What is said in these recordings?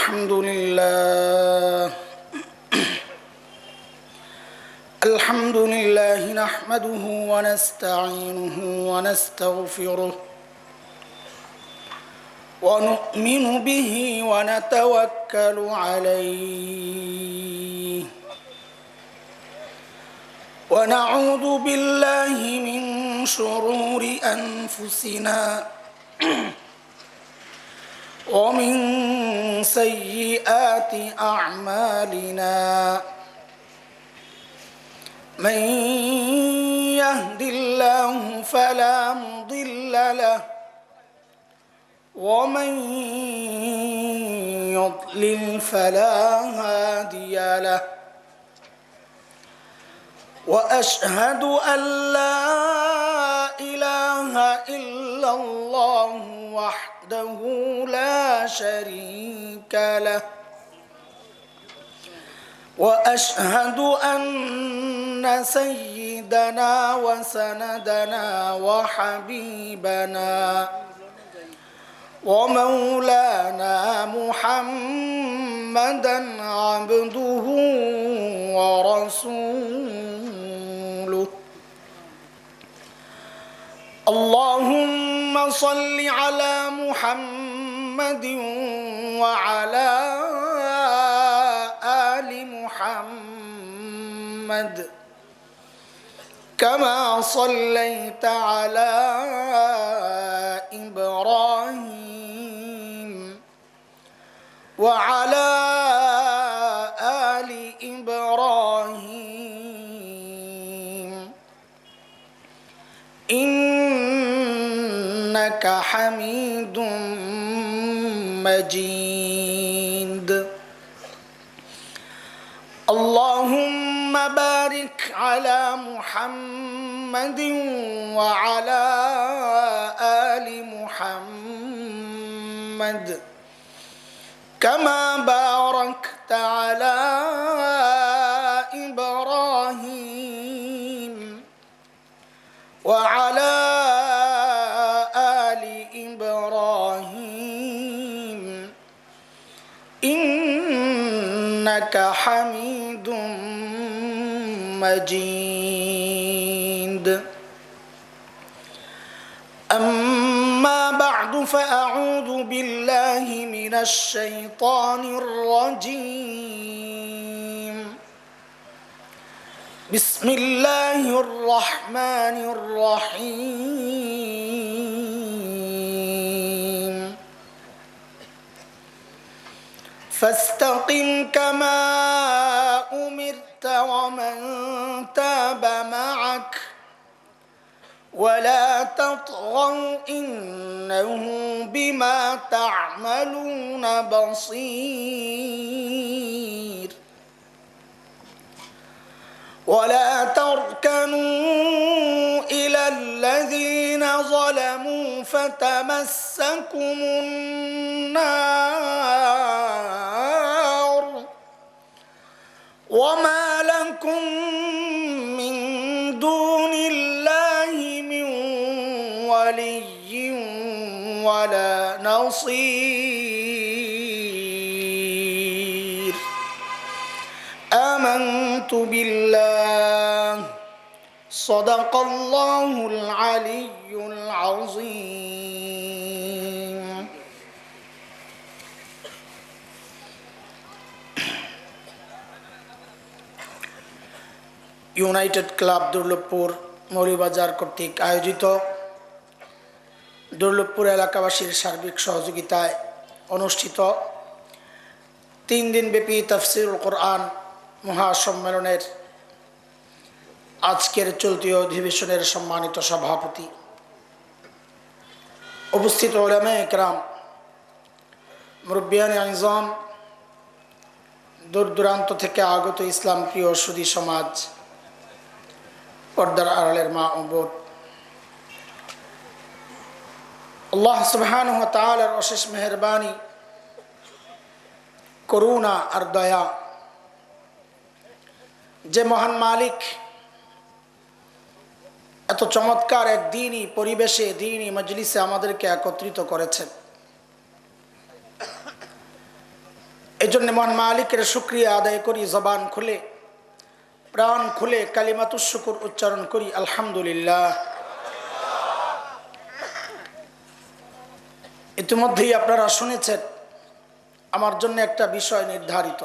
الحمد لله نحمده ونستعينه ونستغفره ونؤمن به ونتوكل عليه ونعوذ بالله من شرور أنفسنا ومن سيئات أعمالنا من يهد الله فلا مضل له ومن يضلل فلا هادي له وأشهد أن لا إله إلا الله وحده لا شريك له وأشهد أن سيدنا وسندنا وحبيبنا ومولانا محمدا عبده ورسوله اللهم صل على محمد وعلى آل محمد كما صليت على إبراهيم وعلى آل إبراهيم إنك حميد مجيد اللهم بارك على محمد وعلى آل محمد كما باركت على إبراهيم وعلى آل إبراهيم إنك حميد مجيد أما بعد فأعوذ بالله من الشيطان الرجيم بسم الله الرحمن الرحيم فاستقم كما أمرت ومن تاب معك ولا تطغوا إنه بما تعملون بصير ولا تركنوا إلى الذين ظلموا فتمسكم النار وما لكم من دون الله من ولي ولا نصير آمنت بالله صدق الله العلي العظيم United club Durlabhpur Moulvibazar কর্তৃক আয়োজিত দুর্লভপুর এলাকাবাসীর সার্বিক সহযোগিতায় অনুষ্ঠিত 3 দিনব্যাপী তাফসীরুল কোরআন মহাসম্মেলনের আজকের চলতি অধিবেশনের সম্মানিত সভাপতি, উপস্থিত উলামায়ে কেরাম, মুরব্বিয়ানে আযম, দূর দূরান্ত থেকে আগত ইসলাম প্রিয় সুধী সমাজ, পর্দার আড়ালের মা ও বোন, আল্লাহ সুবহানাহু ওয়া তাআলার অশেষ মেহেরবানি, করুণা আর দয়া, যে মহান মালিক এত চমৎকার এক দিনই পরিবেশে দিনই মজলিসে আমাদেরকে একত্রিত করেছেন, এই জন্য মহান মালিকের শুকরিয়া আদায় করি, জবান খুলে প্রাণ খুলে কালিমাতুশ শুকর উচ্চারণ করি, আলহামদুলিল্লাহ। ইতিমধ্যেই আপনারা শুনেছেন আমার জন্য একটা বিষয় নির্ধারিত,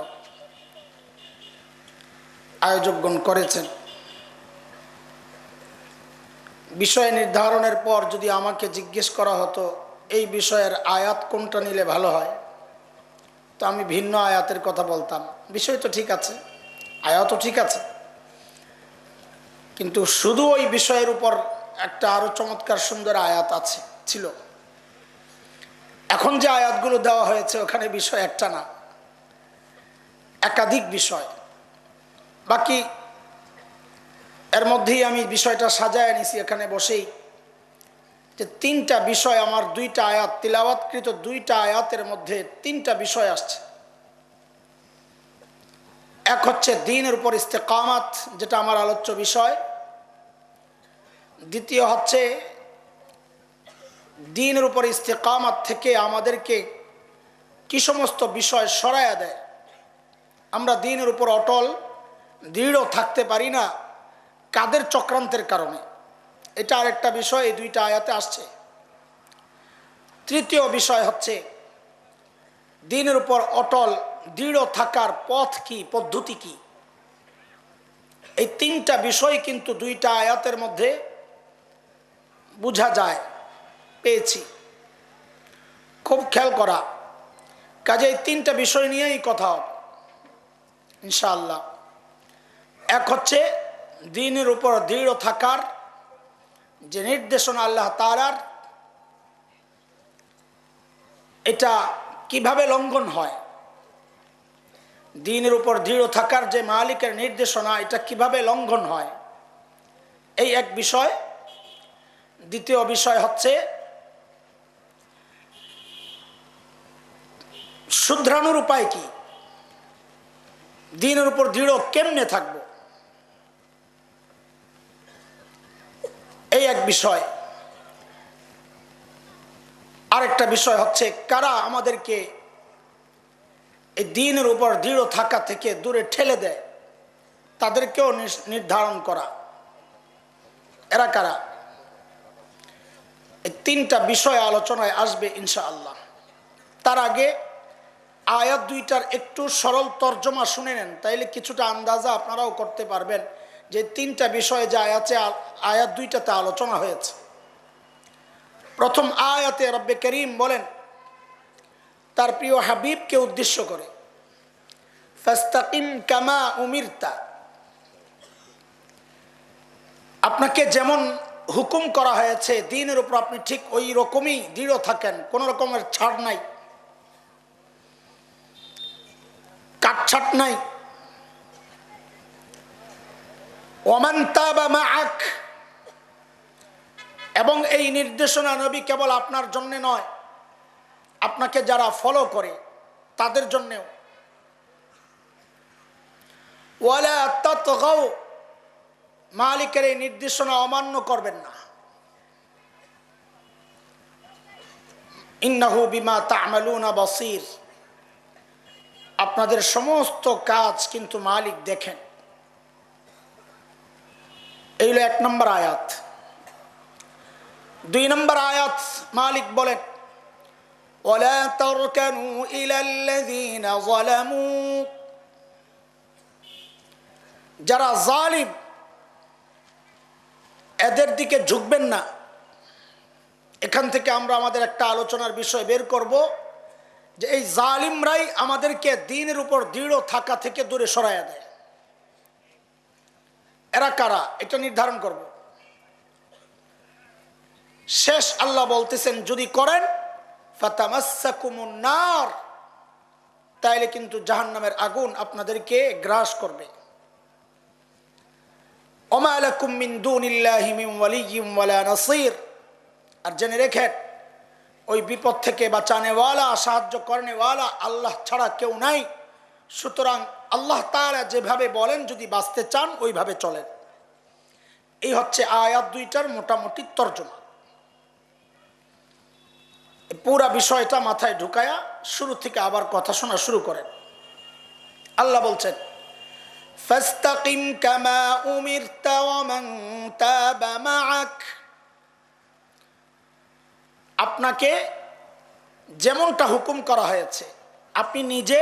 আয়োজকগণ করেছেন। বিষয় নির্ধারণের পর যদি আমাকে জিজ্ঞেস করা হতো এই বিষয়ের আয়াত কোনটা নিলে ভালো হয়, তো আমি ভিন্ন আয়াতের কথা বলতাম। বিষয় তো ঠিক আছে, আয়াতও ঠিক আছে, কিন্তু শুধু ওই বিষয়ের উপর একটা আরো চমৎকার সুন্দর আয়াত আছে ছিল। এখন যে আয়াতগুলো দেওয়া হয়েছে ওখানে বিষয় একটা না, একাধিক বিষয়। বাকি এর মধ্যেই আমি বিষয়টা সাজায় নিছি এখানে বসেই, যে তিনটা বিষয় আমার দুইটা আয়াত তিলাওয়াতকৃত দুইটা আয়াতের মধ্যে তিনটা বিষয় আসছে। এক হচ্ছে দ্বীনের উপর ইস্তেকামাত, যেটা আমার আলোচ্য বিষয়। দ্বিতীয় হচ্ছে দ্বীনের উপর ইস্তেকামাত থেকে আমাদেরকে কি সমস্ত বিষয় সরায়া দেয়, আমরা দ্বীনের উপর অটল দৃঢ় থাকতে পারি না কাদের চক্রান্তের কারণে, এটা আরেকটা বিষয় এই দুইটা আয়াতে আসছে। তৃতীয় বিষয় হচ্ছে দ্বীনের উপর অটল দৃঢ় থাকার পথ কি, পদ্ধতি কি। এই তিনটা বিষয় কিন্তু দুইটা আয়াতের মধ্যে বোঝা যায়, পেয়েছি। খুব খেয়াল করা, কাজে এই তিনটা বিষয় নিয়েই কথা হবে ইনশাআল্লাহ। এক হচ্ছে দ্বীনের উপর দৃঢ় থাকার যে নির্দেশনা আল্লাহ তাআলার, এটা কিভাবে লঙ্ঘন হয়। দ্বীনের উপর দৃঢ় থাকার যে মালিকের নির্দেশনা, এটা কিভাবে লঙ্ঘন হয়, এই এক বিষয়। দ্বিতীয় বিষয় হচ্ছে শুধরানোর উপায় কি, দ্বীনের উপর দৃঢ় কেমনে থাকবো, এই এক বিষয়। আরেকটা বিষয় হচ্ছে কারা আমাদেরকে এই দ্বীনের উপর দৃঢ় থাকা থেকে দূরে ঠেলে দেয়, তাদেরকেও নির্ধারণ করা, এরা কারা। এই তিনটা বিষয় আলোচনায় আসবে ইনশাআল্লাহ। তার আগে আয়াত দুইটার একটু সরল তর্জমা শুনে নেন, তাইলে কিছুটা আন্দাজা আপনারাও করতে পারবেন যে তিনটা বিষয় যে আয়াত দুইটাতে আলোচনা হয়েছে। প্রথম আয়াতে রব্বে করিম বলেন তার প্রিয় হাবিবকে উদ্দেশ্য করে, ফাস্তাকিম কামা উমিরতা, আপনাকে যেমন হুকুম করা হয়েছে দ্বীনের উপর আপনি ঠিক ওই রকমই দৃঢ় থাকেন, কোন রকমের ছাড় নাই, কাটছাট নাই। ওমান তাবা মাআক, এবং এই নির্দেশনা নবী কেবল আপনার জন্য নয়, আপনাকে যারা ফলো করে তাদের জন্যেও। ওয়ালা তাতগাও, মালিকের এই নির্দেশনা অমান্য করবেন না। ইন্নাহু বিমা তা'মালুনা বাসীর, আপনাদের সমস্ত কাজ কিন্তু মালিক দেখেন। এই হলো এক নম্বর আয়াত। দুই নম্বর আয়াত মালিক বলেন, ওয়ালা তারকানু ইলাল্লাযীনা যালামু, যারা জালিম এদের দিকে ঝুঁকবেন না। এখান থেকে আমরা আমাদের একটা আলোচনার বিষয় বের করব যে এই জালিমরাই আমাদেরকে দ্বীনের উপর দৃঢ় থাকা থেকে দূরে সরাইয়া দেয়। এরা কারা এটা নির্ধারণ করব। শেষ আল্লাহ বলতেছেন যদি করেন ফাতামাসসাকুমুন নার, তাইলে কিন্তু জাহান্নামের আগুন আপনাদেরকে গ্রাস করবে। ওমা লাকুম মিন দুনিল্লাহি মিন ওয়ালিয়্যিন ওয়ালা নাসীর, আর জেনে রেখেন ওই বিপদ থেকে বাঁচানেওয়ালা, সাহায্য করেনেওয়ালা আল্লাহ ছাড়া কেউ নাই। সুতরাং আল্লাহ তাআলা যেভাবে বলেন যদি বাঁচতে চান ওইভাবে চলেন। এই হচ্ছে আয়াত দুইটার মোটামুটি তর্জমা। পুরা বিষয়টা মাথায় ঢুকায়া শুরু থেকে আবার কথা শোনা শুরু করেন। আল্লাহ বলছেন ফাস্তাকিম কামা উমিরতা ওয়া মান তাবা মাআক, আপনাকে যেমনটা হুকুম করা হয়েছে আপনি নিজে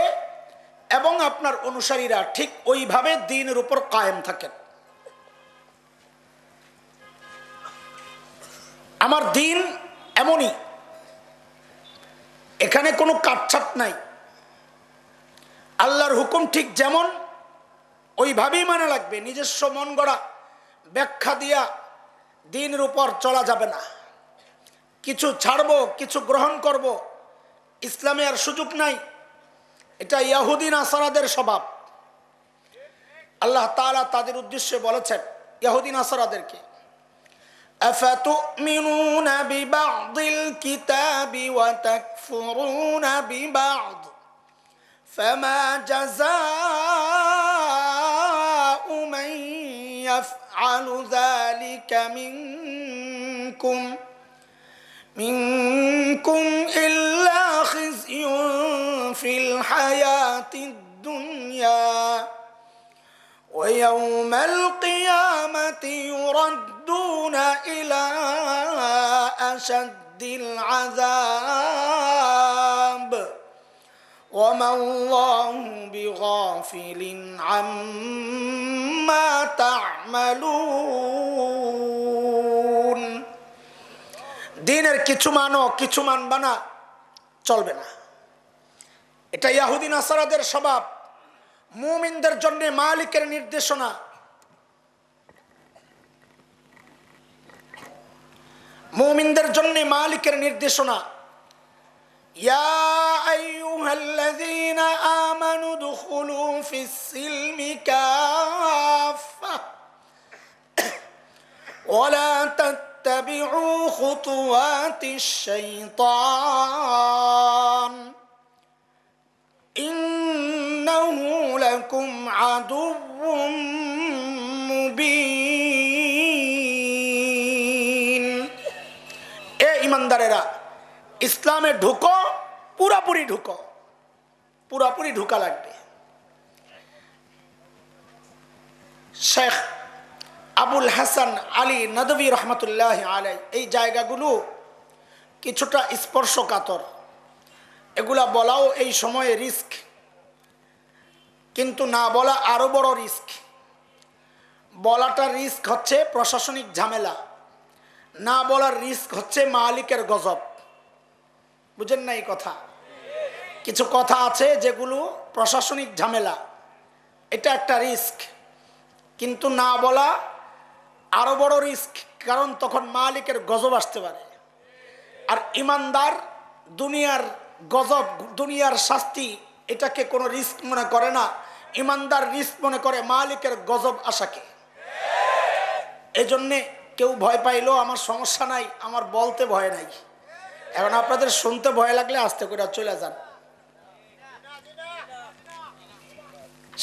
এবং আপনার অনুসারীরা ঠিক ওইভাবে দ্বীনের উপর কায়েম থাকেন। আমার দ্বীন এমনই, এখানে কোনো কাটছাট নাই। আল্লাহর হুকুম ঠিক যেমন ওইভাবেই মানা লাগবে। নিজস্ব মন গড়া ব্যাখ্যা দিয়া দ্বীনের উপর চলা যাবে না। কিছু ছাড়বো, কিছু গ্রহণ করব, ইসলামে আর সুযোগ নাই। এটা ইহুদি নাসারাদের স্বভাব। আল্লাহ তাআলা তাদের উদ্দেশ্যে বলেছেন ইহুদি নাসারাদেরকে, আফাতুমিনুনা বিবা'দিল কিতাবি ওয়া তাকফুরুনা বিবা'দ ফামা জাযাউ মান ইয়াফআলু যালিকা মিনকুম ইল্লা খিজয়ুন ফিল হায়াতিদ দুনিয়া ওয়া ইয়াওমাল কিয়ামাতি ইউরাদ্দুনা ইলা আশাদ্দিল আযাব ওয়া মাল্লাহু বিগাফিলিন আম্মা তা'মালুন। দ্বীনের কিছু মানো কিছু মানবা না, চলবে না। এটা ইহুদি নাসারাদের স্বভাব। মুমিনদের জন্য মালিকের নির্দেশনা, মুমিনদের জন্য মালিকের নির্দেশনা, ইয়া আইয়ুহাল্লাযীনা আমানু দুখুলু ফিস-সিলমি কাফা ওয়া লা তাত্তাবিউ খুতুওয়াতিশ শাইতান ইন্নাহু লাকুম আদুউম মুবিন। এ ঈমানদারেরা, ইসলামে ঢুকো, পুরাপুরি ঢুকো, পুরাপুরি ঢুকা লাগবে। শেখ আবুল হাসান আলী নদভী রহমতুল্লাহ আলাই এই জায়গাগুলো কিছুটা স্পর্শকাতর। এগুলা বলাও এই সময়ে রিস্ক, কিন্তু না বলা আরো বড় রিস্ক। বলাটা রিস্ক হচ্ছে প্রশাসনিক ঝামেলা, না বলার রিস্ক হচ্ছে মালিকের গজব। বুঝেন না এই কথা? কিছু কথা আছে যেগুলো প্রশাসনিক ঝামেলা, এটা একটা রিস্ক, কিন্তু না বলা আরো বড় রিস্ক, কারণ তখন মালিকের গজব আসতে পারে। আর ইমানদার দুনিয়ার গজব, দুনিয়ার শাস্তি এটাকে কোনো রিস্ক মনে করে না। ইমানদার রিস্ক মনে করে মালিকের গজব আসাকে। এজন্যে কেউ ভয় পাইলেও আমার সমস্যা নাই, আমার বলতে ভয় নাই। এখন আপনাদের শুনতে ভয় লাগলে আস্তে করে চলে যান।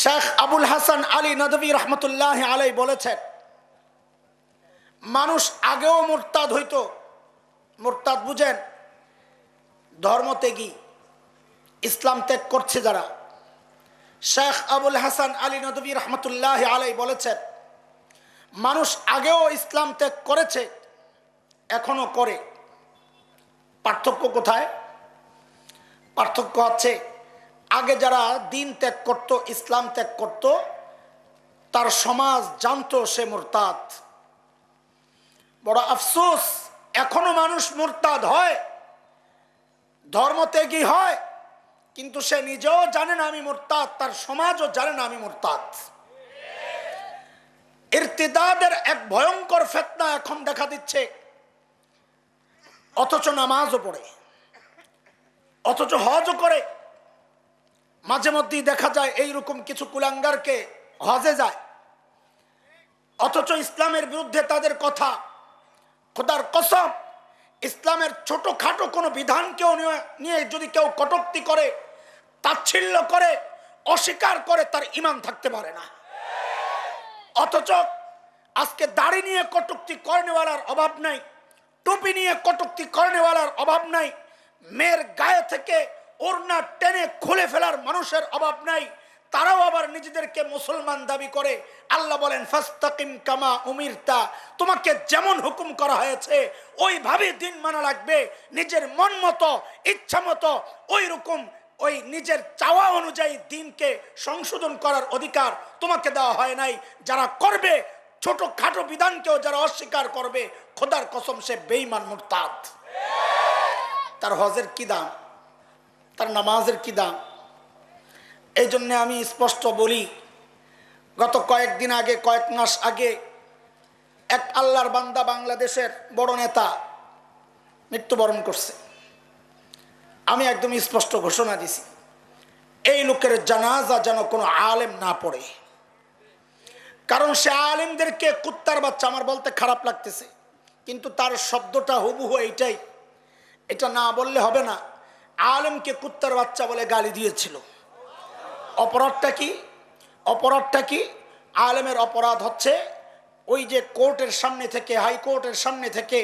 শেখ আবুল হাসান আলী নদভী রহমতুল্লাহ আলাই বলেছেন, মানুষ আগেও মুরতাদ হইতো। মুরতাদ বুঝেন? ধর্ম ত্যাগী, ইসলাম ত্যাগ করছে যারা। শেখ আবুল হাসান আলী নদভী রহমতুল্লাহ আলাই বলেছেন, মানুষ আগেও ইসলাম ত্যাগ করেছে, এখনো করে। পার্থক্য কোথায়? পার্থক্য হচ্ছে আগে যারা দিন ত্যাগ করত, ইসলাম ত্যাগ করত, তার সমাজ জানতো সে মুরতাদ। বড় আফসোস, এখনো মানুষ মুরতাদ হয়, ধর্মত্যাগী হয়, কিন্তু সে নিজেও জানে না আমি মুরতাদ, তার সমাজও জানে না আমি মুরতাদ। ইরতিদাদের এক ভয়ঙ্কর ফিতনা এখন দেখা দিচ্ছে, অথচ নামাজও পড়ে, অথচ হজও করে। মাঝে মধ্যেই দেখা যায় এইরকম কিছু কুলাঙ্গারকে হজে যায়, অথচ ইসলামের বিরুদ্ধে তাদের কথা। খোদার কসম, ইসলামের ছোটখাটো কোনো বিধানকেও নিয়ে যদি কেউ কটূক্তি করে, তাচ্ছিল্য করে, অস্বীকার করে, তার ঈমান থাকতে পারে না। অথচ আজকে দাড়ি নিয়ে কটূক্তি করেনেওয়ালার অভাব নাই, টুপি নিয়ে কটূক্তি করেনেওয়ালার অভাব নাই, মেয়ের গায়ে থেকে ওড়না টেনে খুলে ফেলার মানুষের অভাব নাই, তারাও আবার নিজেদেরকে মুসলমান দাবি করে। আল্লাহ বলেন ফাস্তাকিম কামা উমিরতা, তোমাকে যেমন হুকুম করা হয়েছে ওইভাবে দিন মানা লাগবে। নিজের মন মতো ইচ্ছা মতো ওই রকম ওই নিজের চাওয়া অনুযায়ী দিনকে সংশোধন করার অধিকার তোমাকে দেওয়া হয় নাই। যারা করবে ছোটখাটো বিধানকেও যারা অস্বীকার করবে, খোদার কসম সে বেঈমান মুরতাদ। তার হজের কি দাম, তার নামাজের কি দাম? এই জন্য আমি স্পষ্ট বলি, গত কয়েকদিন আগে, কয়েক মাস আগে এক আল্লাহর বান্দা, বাংলাদেশের বড় নেতা মৃত্যুবরণ করছে। আমি একদম স্পষ্ট ঘোষণা দিছি, এই লোকের জানাজা যেন কোনো আলেম না পড়ে। কারণ সে আলেমদেরকে কুত্তার বাচ্চা, আমার বলতে খারাপ লাগতেছে কিন্তু তার শব্দটা হুবহু এইটাই, এটা না বললে হবে না। আলেমকে কুত্তার বাচ্চা বলে গালি দিয়েছিল। অপরাধটা কি? অপরাধটা কি? আলেমের অপরাধ হচ্ছে ওই যে কোর্টের সামনে থেকে, হাইকোর্টের সামনে থেকে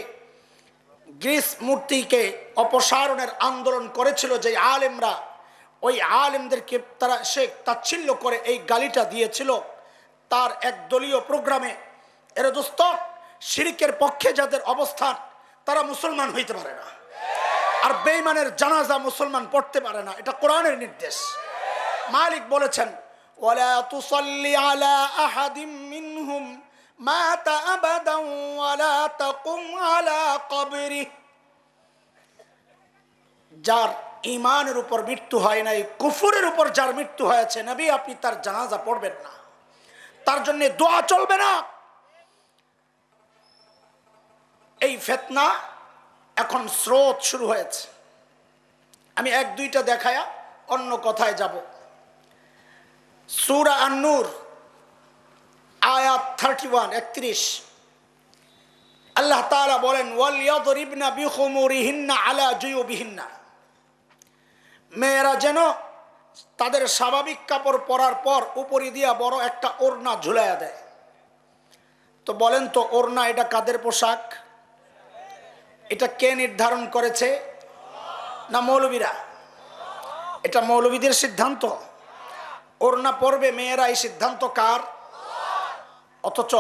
গ্রিস মূর্তিকে অপসারণের আন্দোলন করেছিল যে আলেমরা, ওই আলেমদেরকে তারা সে তাচ্ছিল্য করে এই গালিটা দিয়েছিল তার এক দলীয় প্রোগ্রামে। এর দোস্ত, শিরকের পক্ষে যাদের অবস্থান তারা মুসলমান হইতে পারে না, আর বেঈমানের জানাজা মুসলমান পড়তে পারে না। এটা কোরআনের নির্দেশ। মালিক বলেছেন, ওয়ালা তুসাল্লি আলা আহাদিম মিনহুম মাতা আবাদান ওয়ালা তাকুম আলা কবরিহি। যার ঈমানের উপর মৃত্যু হয় নাই, কুফরের উপর যার মৃত্যু হয়েছে, নবী আপনি তার জানাজা পড়বেন না, তার জন্য দোয়া চলবে না। এই ফিতনা এখন স্রোত শুরু হয়েছে। আমি এক দুইটা দেখায়া অন্য কথায় যাব। সূরা আন-নূর আয়াত 31 আল্লাহ তাআলা বলেন, ওয়ালিয়াদরিবনা বিখুমুরিহিন্না আলা জুয়ুবিহিন্না। মেয়েরা যেন তাদের স্বাভাবিক কাপড় পরার পর উপরি দিয়া বড় একটা ওড়না ঝুলাইয়া দেয়। তো বলেন তো, ওড়না এটা কাদের পোশাক? এটা কে নির্ধারণ করেছে? না মৌলবীরা? এটা মৌলবীদের সিদ্ধান্ত। ওড়না পরবে মেয়েরা, এই সিদ্ধান্ত কার? অথচ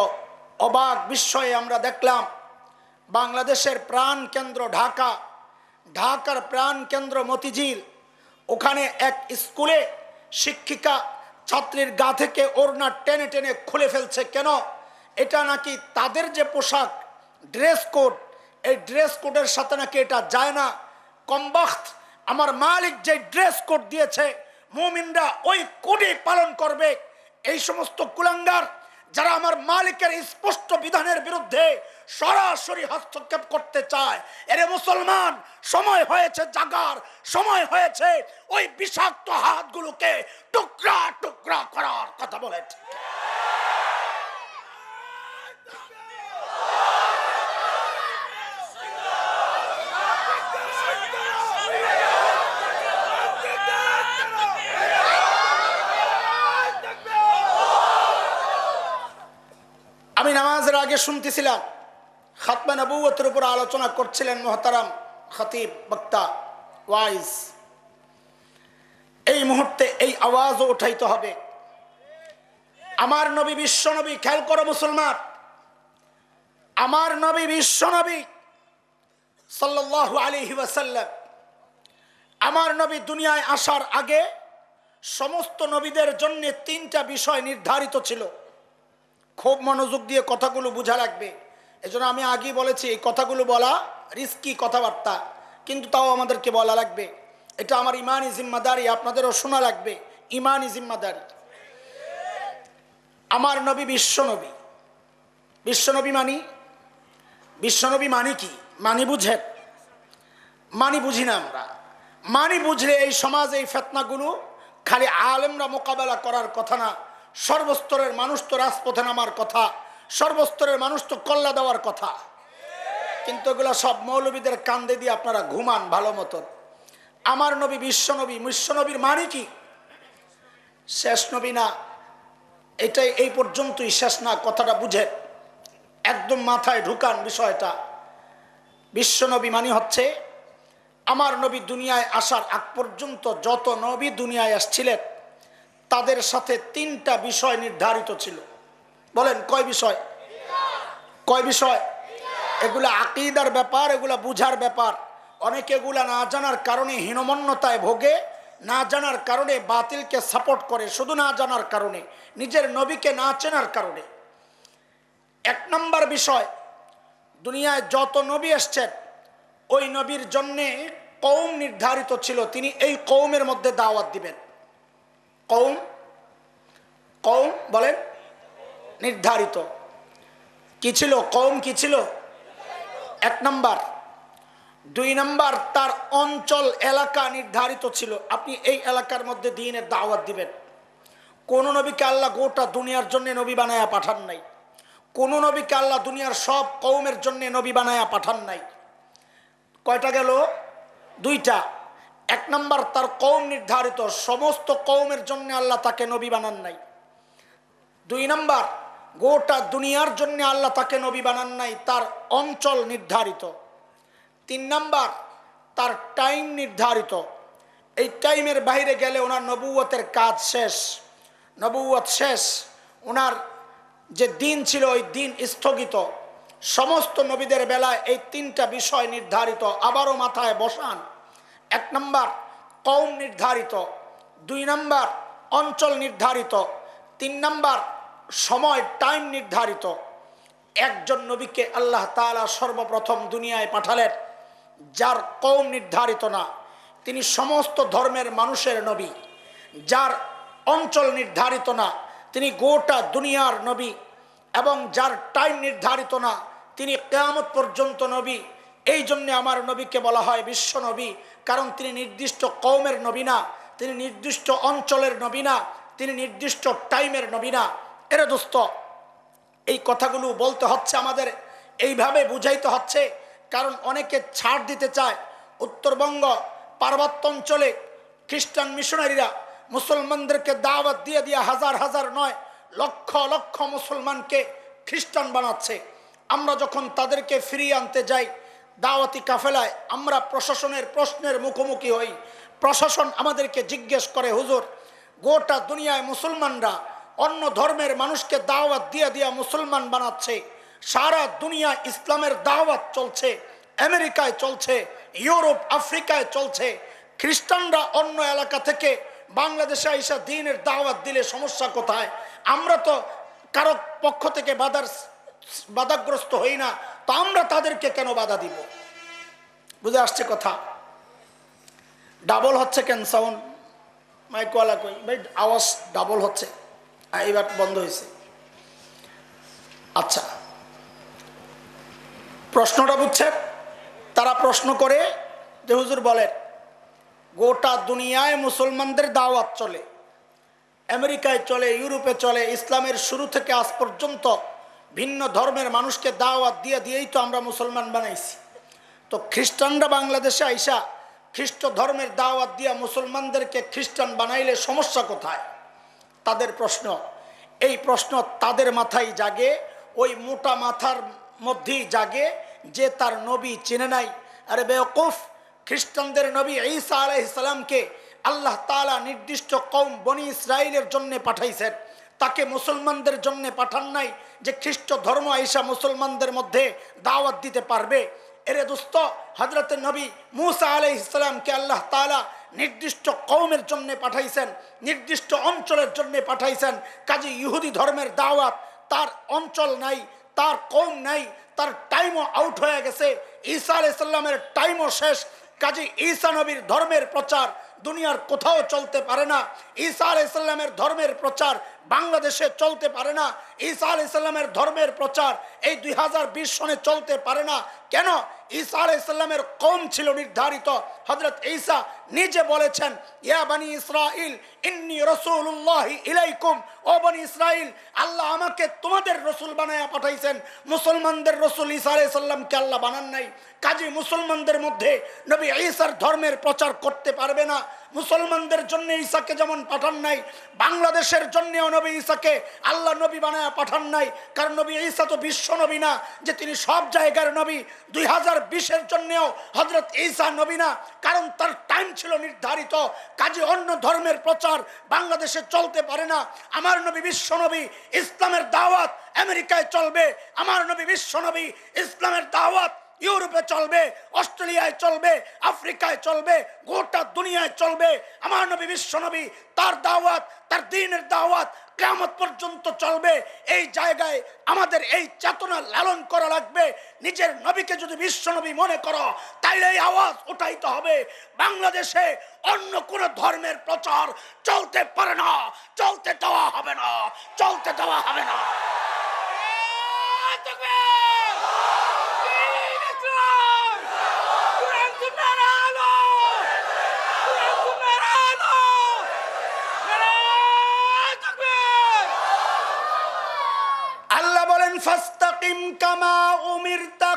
অবাক বিস্ময়ে আমরা দেখলাম বাংলাদেশের প্রাণ কেন্দ্র ঢাকা, ঢাকার প্রাণ কেন্দ্র মতিঝিল, ওখানে এক স্কুলে শিক্ষিকা ছাত্রীর গা থেকে ওড়না টেনে টেনে খুলে ফেলছে। কেন? এটা নাকি তাদের যে পোশাক, ড্রেস কোড, এই ড্রেস কোডের সাথে নাকি এটা যায় না। কমবখ্ত, আমার মালিক যে ড্রেস কোড দিয়েছে মুমিনরা ওই কোডে পালন করবে। এই সমস্ত কুলাঙ্গার যারা আমার মালিকের স্পষ্ট বিধানের বিরুদ্ধে সরাসরি হস্তক্ষেপ করতে চায়, এরে মুসলমান, সময় হয়েছে জাগার, সময় হয়েছে ওই বিষাক্ত হাতগুলোকে টুকরা টুকরা করার। কথা বলে ঠিক। আমি নামাজের আগে শুনতেছিলাম খাতমে নবুয়তের উপর আলোচনা করছিলেন মুহতারাম খতিব, বক্তা, ওয়াইজ। এই মুহূর্তে এই আওয়াজও উঠাইতে হবে। আমার নবী বিশ্ব নবী, খেয়াল করো মুসলমান, আমার নবী বিশ্ব নবী সাল্লাল্লাহু আলাইহি ওয়াসাল্লাম, আমার নবী দুনিয়ায় আসার আগে সমস্ত নবীদের জন্য 3টা বিষয় নির্ধারিত ছিল। খুব মনোযোগ দিয়ে কথাগুলো বোঝা লাগবে। এজন্য আমি আগেই বলেছি এই কথাগুলো বলা রিস্কি কথাবার্তা, কিন্তু তাও আমাদেরকে বলা লাগবে। এটা আমার ইমানি জিম্মাদারি, আপনাদেরও শোনা লাগবে, ইমানি জিম্মাদারি। আমার নবী বিশ্বনবী। বিশ্বনবী মানি, বিশ্বনবী মানি কি? মানি বুঝেন? মানি বুঝি না আমরা। মানি বুঝলে এই সমাজে এই ফিতনাগুলো খালি আলেমরা মোকাবেলা করার কথা না, সর্বস্তরের মানুষ তো রাজপথে নামার কথা, সর্বস্তরের মানুষ তো কল্লা দেওয়ার কথা। কিন্তু এগুলো সব মৌলবীদের কান্দে দিয়ে আপনারা ঘুমান ভালো মতন। আমার নবী বিশ্বনবী। বিশ্বনবীর মানে কি? শেষ নবী না, এটাই এই পর্যন্তই শেষ না, কথাটা বুঝে একদম মাথায় ঢুকান বিষয়টা। বিশ্বনবী মানে হচ্ছে আমার নবী দুনিয়ায় আসার আগ পর্যন্ত যত নবী দুনিয়ায় আসছিলেন তাদের সাথে তিনটা বিষয় নির্ধারিত ছিল। বলেন কয় বিষয়? কয় বিষয়? এগুলা আকীদার ব্যাপার, এগুলা বুঝার ব্যাপার। অনেকে এগুলা না জানার কারণে হীনমন্যতায় ভোগে, না জানার কারণে বাতিলকে সাপোর্ট করে, শুধু না জানার কারণে, নিজের নবীকে না চেনার কারণে। এক নম্বর বিষয়, দুনিয়ায় যত নবী এসছেন ওই নবীর জন্যে কওম নির্ধারিত ছিল, তিনি এই কওমের মধ্যে দাওয়াত দিবেন। কওম, কওম বলেন নির্ধারিত। কি ছিল? কওম কি ছিল? এক নাম্বার। দুই নাম্বার, তার অঞ্চল এলাকা নির্ধারিত ছিল, আপনি এই এলাকার মধ্যে দ্বীনের দাওয়াত দিবেন। কোন নবীকে আল্লাহ গোটা দুনিয়ার জন্য নবী বানায়া পাঠান নাই, কোন নবীকে আল্লাহ দুনিয়ার সব কওমের জন্য নবী বানায়া পাঠান নাই। কয়টা গেল? দুইটা। এক নাম্বার, তার কওম নির্ধারিত, সমস্ত কওমের জন্য আল্লাহ তাকে নবী বানান নাই। দুই নাম্বার, গোটা দুনিয়ার জন্য আল্লাহ তাকে নবী বানান নাই, তার অঞ্চল নির্ধারিত। তিন নাম্বার, তার টাইম নির্ধারিত, এই টাইমের বাইরে গেলে ওনার নবুয়তের কাজ শেষ, নবুয়ত শেষ, ওনার যে দিন ছিল ওই দিন স্থগিত। সমস্ত নবীদের বেলায় এই তিনটা বিষয় নির্ধারিত। আবারও মাথায় বসান, এক নাম্বার কওম নির্ধারিত, দুই নাম্বার অঞ্চল নির্ধারিত, তিন নাম্বার সময় টাইম নির্ধারিত। একজন নবীকে আল্লাহ তাআলা সর্বপ্রথম দুনিয়ায় পাঠালেন যার কওম নির্ধারিত না, তিনি সমস্ত ধর্মের মানুষের নবী। যার অঞ্চল নির্ধারিত না, তিনি গোটা দুনিয়ার নবী। এবং যার টাইম নির্ধারিত না, তিনি কিয়ামত পর্যন্ত নবী। এই জন্য আমার নবীকে বলা হয় বিশ্ব নবী, কারণ তিনি নির্দিষ্ট কওমের নবী না, তিনি নির্দিষ্ট অঞ্চলের নবী না, তিনি নির্দিষ্ট টাইমের নবী না। এরে দোস্ত, এই কথাগুলো বলতে হচ্ছে আমাদের, এইভাবে বুঝাইতে হচ্ছে, কারণ অনেকে ছাড় দিতে চায়। উত্তরবঙ্গ পার্বত্য অঞ্চলে খ্রিস্টান মিশনারিরা মুসলমানদেরকে দাওয়াত দিয়ে দিয়ে হাজার হাজার নয় লক্ষ লক্ষ মুসলমানকে খ্রিস্টান বানাচ্ছে। আমরা যখন তাদেরকে ফিরিয়ে আনতে যাই দাওয়াতি কাফেলায়, আমরা প্রশাসনের প্রশ্নের মুখোমুখি হই। প্রশাসন আমাদেরকে জিজ্ঞেস করে, হুজুর গোটা দুনিয়ায় মুসলমানরা অন্য ধর্মের মানুষকে দাওয়াত দিয়ে দিয়ে মুসলমান বানাচ্ছে, সারা দুনিয়া ইসলামের দাওয়াত চলছে, আমেরিকায় চলছে, ইউরোপ আফ্রিকায় চলছে, খ্রিস্টানরা অন্য এলাকা থেকে বাংলাদেশে আইসা দ্বীনের দাওয়াত দিলে সমস্যা কোথায়? আমরা তো কারো পক্ষ থেকে বাধাগ্রস্ত হই না, তো আমরা তাদেরকে কেন বাধা দিব? বুঝে আসছে কথা? ডাবল হচ্ছে কেন সাউন্ড? মাইকওয়ালা কই ভাই, আওয়াজ ডাবল হচ্ছে। এইবার বন্ধ হয়েছে। আচ্ছা, প্রশ্নটা বুঝছেন? তারা প্রশ্ন করে যে হুজুর বলেন গোটা দুনিয়ায় মুসলমানদের দাওয়াত চলে, আমেরিকায় চলে, ইউরোপে চলে, ইসলামের শুরু থেকে আজ পর্যন্ত ভিন্ন ধর্মের মানুষকে দাওয়াত দিয়ে দিয়েই তো আমরা মুসলমান বানাইছি। তো খ্রিস্টানরা বাংলাদেশে আইসা খ্রিস্ট ধর্মের দাওয়াত দিয়া মুসলমানদেরকে খ্রিস্টান বানাইলে সমস্যা কোথায়? তাদের প্রশ্ন। এই প্রশ্ন তাদের মাথায় জাগে, ওই মোটা মাথার মধ্যেই জাগে যে তার নবী চিনে নাই। আরে বেওকুফ, খ্রিস্টানদের নবী ঈসা আলাইহিস সালামকে আল্লাহ তাআলা নির্দিষ্ট কওম বনি ইসরাইলের জন্য পাঠাইছেন, তাকে মুসলমানদের জন্য পাঠান নাই যে খ্রিস্ট ধর্ম আইসা মুসলমানদের মধ্যে দাওয়াত দিতে পারবে। এরে দোস্ত, হযরতে নবী মূসা আলাইহিস সালামকে আল্লাহ তাআলা নির্দিষ্ট কওমের জন্য পাঠাইছেন, নির্দিষ্ট অঞ্চলের জন্য পাঠাইছেন। কাজে ইহুদি ধর্মের দাওয়াত, তার অঞ্চল নাই, তার কওম নাই, তার টাইমও আউট হয়ে গেছে। ঈসা আলাইহিস সালামের টাইমও শেষ। কাজে ঈসা নবীর ধর্মের প্রচার দুনিয়ার কোথাও চলতে পারে না। ঈসা আলাইহিস সালামের ধর্মের প্রচার বাংলাদেশে চলতে পারে না। ঈসা আলাইহিস সালামের ধর্মের প্রচার এই 2020 সনে চলতে পারে না। কেন? ঈসা আলাইহিস সালামের কওম ছিল নির্ধারিত। হযরত ঈসা নিজে বলেছেন, ইয়া বনি ইসরাইল ইন্নী রাসূলুল্লাহি ইলাইকুম, ও বনি ইসরাইল, আল্লাহ আমাকে তোমাদের রাসূল বানায়া পাঠাইছেন। মুসলমানদের রাসূল ঈসা আলাইহিস সালামকে আল্লাহ বানান নাই। কাজী মুসলমানদের মধ্যে নবী ঈসার ধর্মের প্রচার করতে পারবে না। মুসলমানদের জন্য ঈসাকে যেমন পাঠান নাই, বাংলাদেশের জন্যও নবী ঈসাকে আল্লাহ নবী বানায় পাঠান নাই, কারণ নবী ঈসা তো বিশ্ব নবী না যে তিনি সব জায়গার নবী। 2020-এর জন্যও হযরত ঈসা নবী না, কারণ তার টাইম ছিল নির্ধারিত। কাজে অন্য ধর্মের প্রচার বাংলাদেশে চলতে পারে না। আমার নবী বিশ্ব নবী, ইসলামের দাওয়াত আমেরিকায় চলবে। আমার নবী বিশ্ব নবী, ইসলামের দাওয়াত ইউরোপে চলবে, অস্ট্রেলিয়ায় চলবে, আফ্রিকায় চলবে, গোটা দুনিয়ায় চলবে। আমার নবী বিশ্ব নবী, তার দাওয়াত, তার দ্বীনের দাওয়াত কিয়ামত পর্যন্ত চলবে। এই জায়গায় আমাদের এই চেতনা লালন করা লাগবে। নিজের নবীকে যদি বিশ্ব নবী মনে করো, তাইলে এই আওয়াজ উঠাইতে হবে, বাংলাদেশে অন্য কোন ধর্মের প্রচার চলতে পারে না, চলতে দেওয়া হবে না, চলতে দেওয়া হবে না। আল্লাহ বলেন ফাস্তাকিম কামা উমিরতা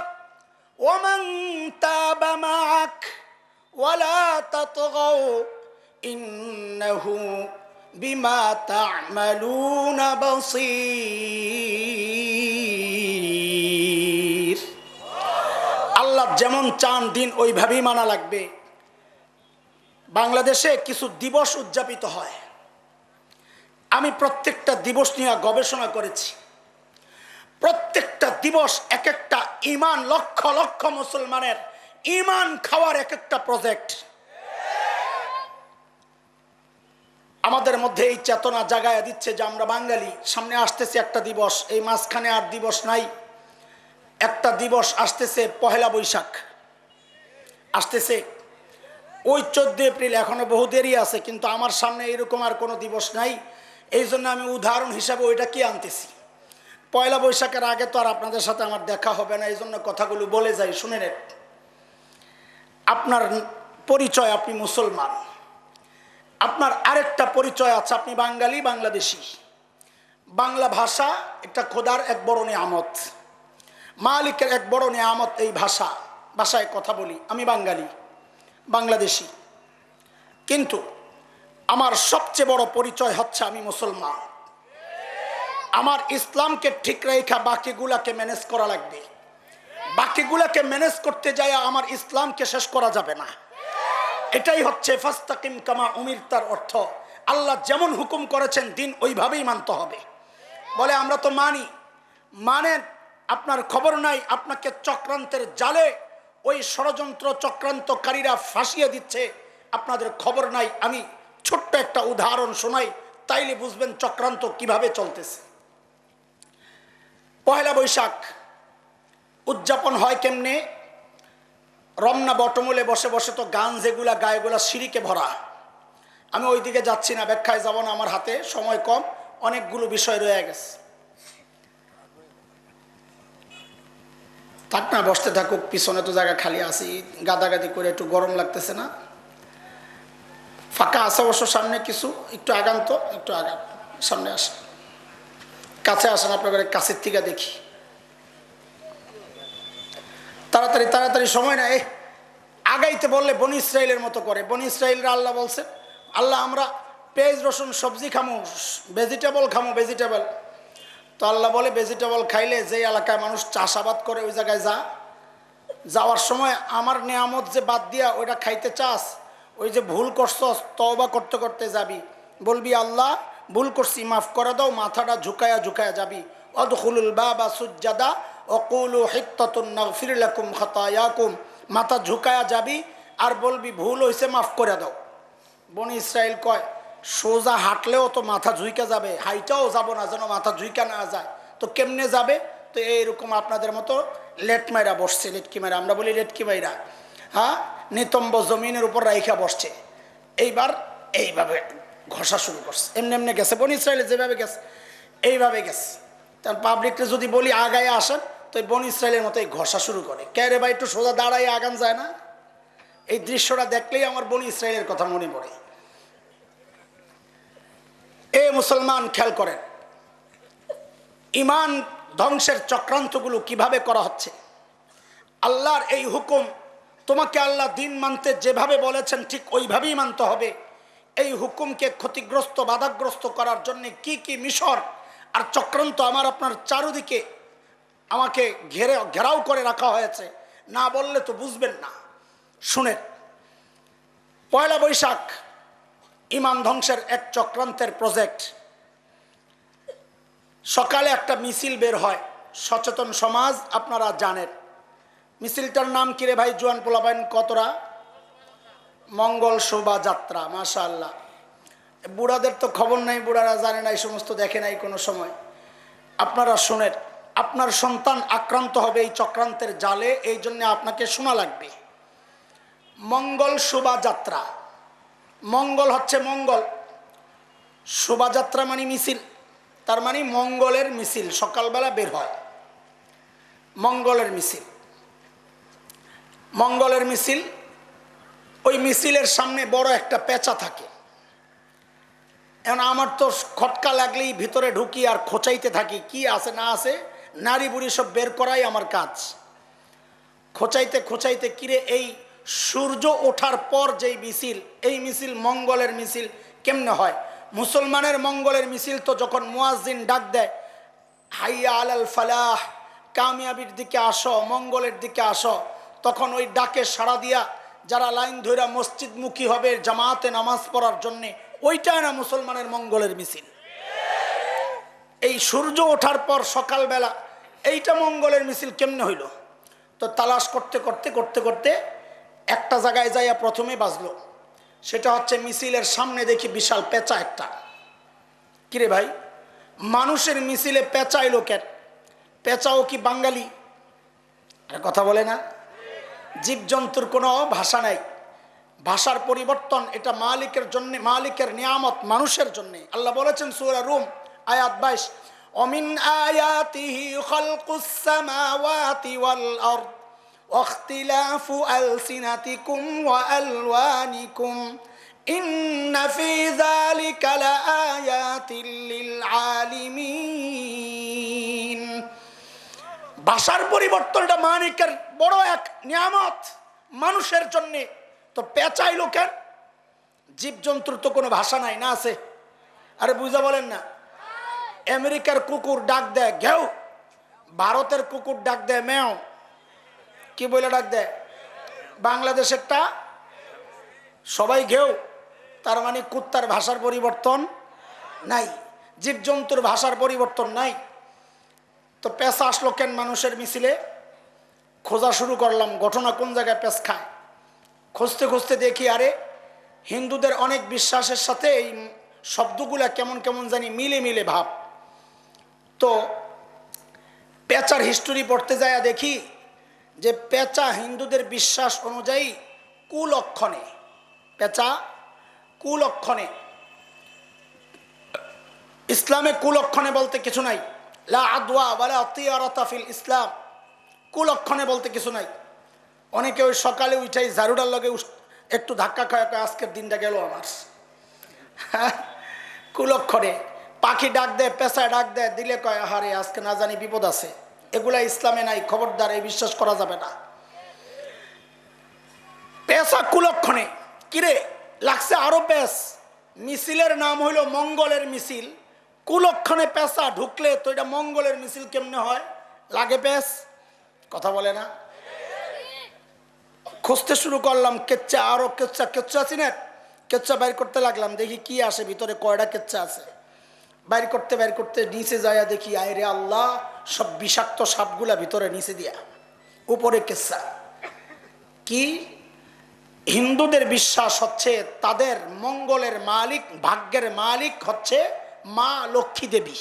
ওয়া মান তাবা মাআক ওয়া লা তাতগাও ইন্নাহু বিমা তা'মালুনা বাসীর। আল্লাহ যেমন চান দিন ওইভাবেই মানা লাগবে। বাংলাদেশে কিছু দিবস উদযাপিত হয়, আমি প্রত্যেকটা দিবস নিয়ে গবেষণা করেছি। প্রত্যেকটা দিবস এক একটা ঈমান, লক্ষ লক্ষ মুসলমানের ঈমান খাওয়ার এক একটা প্রজেক্ট। আমাদের মধ্যে এই চেতনা জাগায় দিচ্ছে যে আমরা বাঙালি, সামনে আসতেছে একটা দিবস, এই মাঝখানে আর দিবস নাই। একটা দিবস আসতেছে পহেলা বৈশাখ আসতেছে, ওই 14 এপ্রিল, এখনো বহু দেরি আছে, কিন্তু আমার সামনে এরকম আর কোনো দিবস নাই। এই জন্য আমি উদাহরণ হিসাবে ওইটা কি আনতেছি। পয়লা বৈশাখের আগে তো আর আপনাদের সাথে আমার দেখা হবে না, এই জন্য কথাগুলো বলে যাই, শুনে নেন। আপনার পরিচয় আপনি মুসলমান, আপনার আরেকটা পরিচয় আছে আপনি বাঙালি, বাংলাদেশি। বাংলা ভাষা একটা খোদার এক বড় নিয়ামত, মালিকের এক বড় নিয়ামত। এই ভাষায় কথা বলি, আমি বাঙালি, বাংলাদেশি, কিন্তু আমার সবচেয়ে বড় পরিচয় হচ্ছে আমি মুসলমান। আমার ইসলামকে ঠিক রেখা বাকিগুলাকে ম্যানেজ করা লাগবে। বাকিগুলাকে ম্যানেজ করতে যায় আমার ইসলামকে শেষ করা যাবে না। এটাই হচ্ছে ফাস্তাকিম কামা উমিরতার অর্থ। আল্লাহ যেমন হুকুম করেছেন দিন ওইভাবেই মানতে হবে। বলে আমরা তো মানেন, আপনার খবর নাই আপনাকে চক্রান্তের জালে ওই ষড়যন্ত্র চক্রান্তকারীরা ফাঁসিয়ে দিচ্ছে, আপনাদের খবর নাই। আমি ছোট্ট একটা উদাহরণ শোনাই, তাইলে বুঝবেন চক্রান্ত কিভাবে চলতেছে। পহেলা বৈশাখ উদযাপন হয় কেমনে? রমনা বটমূলে বসে বসে তো গান যেগুলা গায়ে গুলা শিরিকে ভরা। আমি ওইদিকে যাচ্ছি না, ব্যাখ্যায় যাব না, আমার হাতে সময় কম, অনেকগুলো বিষয় রয়ে গেছে। থাক না, বসতে থাকুক, পিছনে তো জায়গা খালি আছি, গাদাগাদি করে একটু গরম লাগতেছে না? ফাঁকা আছে অবশ্য সামনে কিছু, একটু আগান তো, একটু আগান, সামনে আসেন, কাছে আসেন, আপনাদের কাছের থেকে দেখি। তাড়াতাড়ি তাড়াতাড়ি, সময় নাই। আগাইতে বললে বনি ইসরাইলের মতো করে। বনি ইসরাইলরা আল্লাহ বলছে, আল্লাহ আমরা পেঁয়াজ রসুন সবজি খামো, ভেজিটেবল খামো, ভেজিটেবল। তো আল্লাহ বলে ভেজিটেবল খাইলে যে এলাকায় মানুষ চাষাবাদ করে ওই জায়গায় যাওয়ার সময় আমার নিয়ামত যে বাদ দিয়া ওইটা খাইতে চাস, ওই যে ভুল করছস, তওবা করতে করতে যাবি, বলবি আল্লাহ ভুল করছি মাফ করে দাও, মাথাটা ঝুঁকায়া ঝুঁকায়া যাবি। অদখুলুল বাবা সুজ্জাদা ওয়াকুলু হিত্তাতুন নাগফির লাকুম খাতায়াকুম, মাথা ঝুঁকায়া যাবি আর বলবি ভুল হইছে মাফ করে দাও। বনি ইসরাইল কয় সোজা হাঁটলেও তো মাথা ঝুঁকে যাবে, হাইটাও যাব না যেন মাথা ঝুঁকা না যায়। তো কেমনে যাবে? তো এইরকম আপনাদের মতো লেট মাইরা বসছে, লেটকি মাইরা, আমরা বলি লেটকি মাইরা, হ্যাঁ, নিতম্ব জমিনের উপর রাইখা বসছে। এইবার এইভাবে ঘষা শুরু করছে, এমনি এমনি গেছে বনি ইসরায়েলে যেভাবে গেছে এইভাবে গেছে। তার পাবলিককে যদি বলি আগায় আসেন, তো বনি ইসরায়েলের মতো এই ঘষা শুরু করে। কে রে ভাই, একটু সোজা দাঁড়ায় আগান যায় না? এই দৃশ্যটা দেখলেই আমার বনি ইসরায়েলের কথা মনে পড়ে। এ মুসলমান, খেয়াল করেন ইমান ধ্বংসের চক্রান্তগুলো কিভাবে করা হচ্ছে। আল্লাহর এই হুকুম, তোমাকে আল্লাহ দিন মানতে যেভাবে বলেছেন ঠিক ওইভাবেই মানতে হবে। এই হুকুমকে ক্ষতিগ্রস্ত বাধাগ্রস্ত করার জন্য কি কি মিশর আর চক্রান্ত আমার আপনার চারদিকে আমাকে ঘেরাও করে রাখা হয়েছে, না বললে তো বুঝবেন না। শুনেন, পয়লা বৈশাখ ইমান ধ্বংসের এক চক্রান্তের প্রজেক্ট। সকালে একটা মিছিল বের হয়, সচেতন সমাজ, আপনারা জানেন মিছিলটার নাম কি রে ভাই? জোয়ান পোলাপাইন কতরা? মঙ্গল শোভাযাত্রা। মাশাআল্লাহ, বুড়াদের তো খবর নাই, বুড়ারা জানে না, এই সমস্ত দেখে নাই কোনো সময়। আপনারা শোনেন, আপনার সন্তান আক্রান্ত হবে এই চক্রান্তের জালে, এই জন্য আপনাকে শোনা লাগবে। মঙ্গল শোভাযাত্রা, মঙ্গল হচ্ছে মঙ্গল, শোভাযাত্রা মানে মিছিল, তার মানে মঙ্গলের মিছিল সকালবেলা বের হয়। মঙ্গলের মিছিল, মঙ্গলের মিছিল। ওই মিছিলের সামনে বড় একটা পেঁচা থাকে। এখন আমার তো খটকা লাগলেই ভিতরে ঢুকি আর খোঁচাইতে থাকি, কি আছে না আছে, নারী বুড়ি সব বের করাই আমার কাজ। খোঁচাইতে খোঁচাইতে কিরে, এই সূর্য ওঠার পর যেই মিছিল, এই মিছিল মঙ্গলের মিছিল কেমনে হয়? মুসলমানের মঙ্গলের মিছিল তো যখন মুয়াজ্জিন ডাক দেয়, হাইয়া আলাল ফালাহ, কামিয়াবির দিকে আসো, মঙ্গলের দিকে আসো, তখন ওই ডাকে সাড়া দিয়া যারা লাইন ধইরা মসজিদমুখী হবে জামাতে নামাজ পড়ার জন্যে, ওইটাই না মুসলমানের মঙ্গলের মিছিল। এই সূর্য ওঠার পর সকালবেলা এইটা মঙ্গলের মিছিল কেমনে হইল? তো তালাশ করতে করতে করতে করতে একটা জায়গায় যাইয়া প্রথমে বাজলো, সেটা হচ্ছে মিছিলের সামনে দেখি বিশাল পেঁচা একটা। কিরে ভাই, মানুষের মিছিলে পেঁচা এলো কেন? পেঁচাও কি বাঙালি? কথা বলে না। জীবজন্তুর কোনো ভাষা নাই, ভাষার পরিবর্তন এটা মালিকের জন্য, মালিকের নিয়ামত মানুষের জন্য। আল্লাহ বলেছেন সূরা রুম আয়াত 22, অমিন আয়াতিহি খালকুস সামাওয়াতি ওয়াল আরদ ওয়াখতিলাফু আলসিনাতিকুম ওয়া আলওয়ানিকুম ইন্না ফি যালিকা লাআয়াতিল লিল আলিমিন। ভাষার পরিবর্তন এটা মালিকের বড় এক নিয়ামত মানুষের জন্য। তো পেঁচাইলো কেন? জীবজন্তুর তো কোনো ভাষা নাই, না আছে? আরে বুঝা বলেন না। আমেরিকার কুকুর ডাক দেয় ঘেউ, ভারতের কুকুর ডাক দেয় মেও। কি বলে ডাক দেয়? বাংলাদেশেরটা সবাই ঘেউ, তার মানে কুত্তার ভাষার পরিবর্তন নাই, জীবজন্তুর ভাষার পরিবর্তন নাই। তো পেঁচা আসলো কেন মানুষের মিছিলে? খোঁজা শুরু করলাম ঘটনা কোন জায়গায় পেঁচ খায়। খুঁজতে খুঁজতে দেখি আরে হিন্দুদের অনেক বিশ্বাসের সাথে এই শব্দগুলা কেমন কেমন জানি মিলে মিলে ভাব। তো পেঁচার হিস্টোরি পড়তে যায় দেখি যে পেঁচা হিন্দুদের বিশ্বাস অনুযায়ী কুলক্ষণে, পেঁচা কুলক্ষণে। ইসলামে কুলক্ষণে বলতে কিছু নাই, লা আদওয়া ওয়ালা তিয়ারাতা ফিল ইসলাম, কুলক্ষণে বলতে কিছু নাই। অনেকে ওই সকালে উঠাই ঝাড়ুটার লগে একটু ধাক্কা খায়, আজকের দিনটা গেল আমার। কুলক্ষণে পাখি ডাক দেয়, পেঁচায় ডাক দেয়, দিলে কয় আহারে আজকে না জানি বিপদ আছে। এগুলা ইসলামে নাই, খবরদার, এই বিশ্বাস করা যাবে না। পেঁচা কুলক্ষণে। কিরে লাগছে আরো পেঁচ, মিছিলের নাম হইল মঙ্গলের মিছিল, কুলক্ষণে পেঁচা ঢুকলে তো এটা মঙ্গলের মিছিল কেমনে হয়? লাগে পেঁচ, কথা বলে না। খুঁজতে শুরু করলাম কেচ্চা, আরো কেচ্চা, কেচ্চা চিনেন? কেচ্চা বাইর করতে লাগলাম, দেখি কি আসে ভিতরে, কয়টা কেচ্চা আছে। বাইর করতে নিচে যাইয়া দেখি আয় রে আল্লাহ, সব বিষাক্ত সাপগুলা ভিতরে নিচে দিয়া, উপরে কেচ্চা। কি? হিন্দুদের বিশ্বাস হচ্ছে তাদের মঙ্গলের মালিক, ভাগ্যের মালিক হচ্ছে মা লক্ষ্মী দেবী।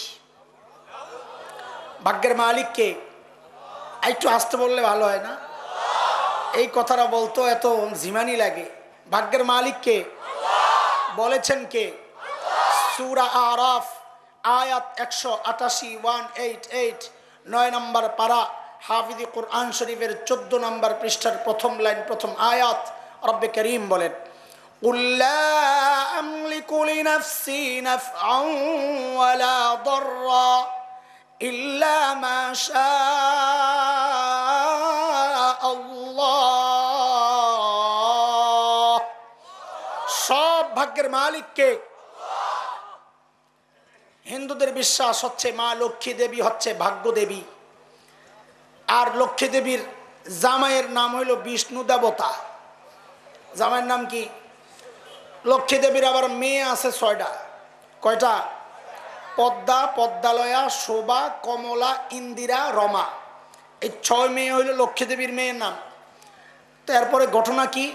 ভাগ্যের মালিক কে? একটু আসতে বললে ভালো হয় না? এই কথাটা বলতো এত ঝিমানি লাগে। ভাগ্যের মালিক কে? বলেছেন কে? সূরা আরাফ আয়াত 188, 188, 9 নম্বর পারা, হাফিজি কুরআন শরীফের 14 নম্বর পৃষ্ঠার প্রথম লাইন, প্রথম আয়াত। রব্বে করিম বলেন, কুল লা আমলিকু লিনাফসি নাফআন ওয়ালা দাররা ইল্লা মা শাআ আল্লাহ। সব ভাগ্যের মালিক কে? হিন্দুদের বিশ্বাস হচ্ছে মা লক্ষ্মী দেবী হচ্ছে ভাগ্য দেবী, আর লক্ষ্মী দেবীর জামাইয়ের নাম হইল বিষ্ণু দেবতা। জামাইয়ের নাম কি? লক্ষ্মী দেবীর আবার মেয়ে আছে 6টা। কয়টা? পদ্মা, পদ্মালয়া, শোভা, কমলা, ইন্দিরা, রমা। এই 6 মেয়ে হইল লক্ষ্মী দেবীর মেয়ের নাম। তো এরপরে ঘটনা কি,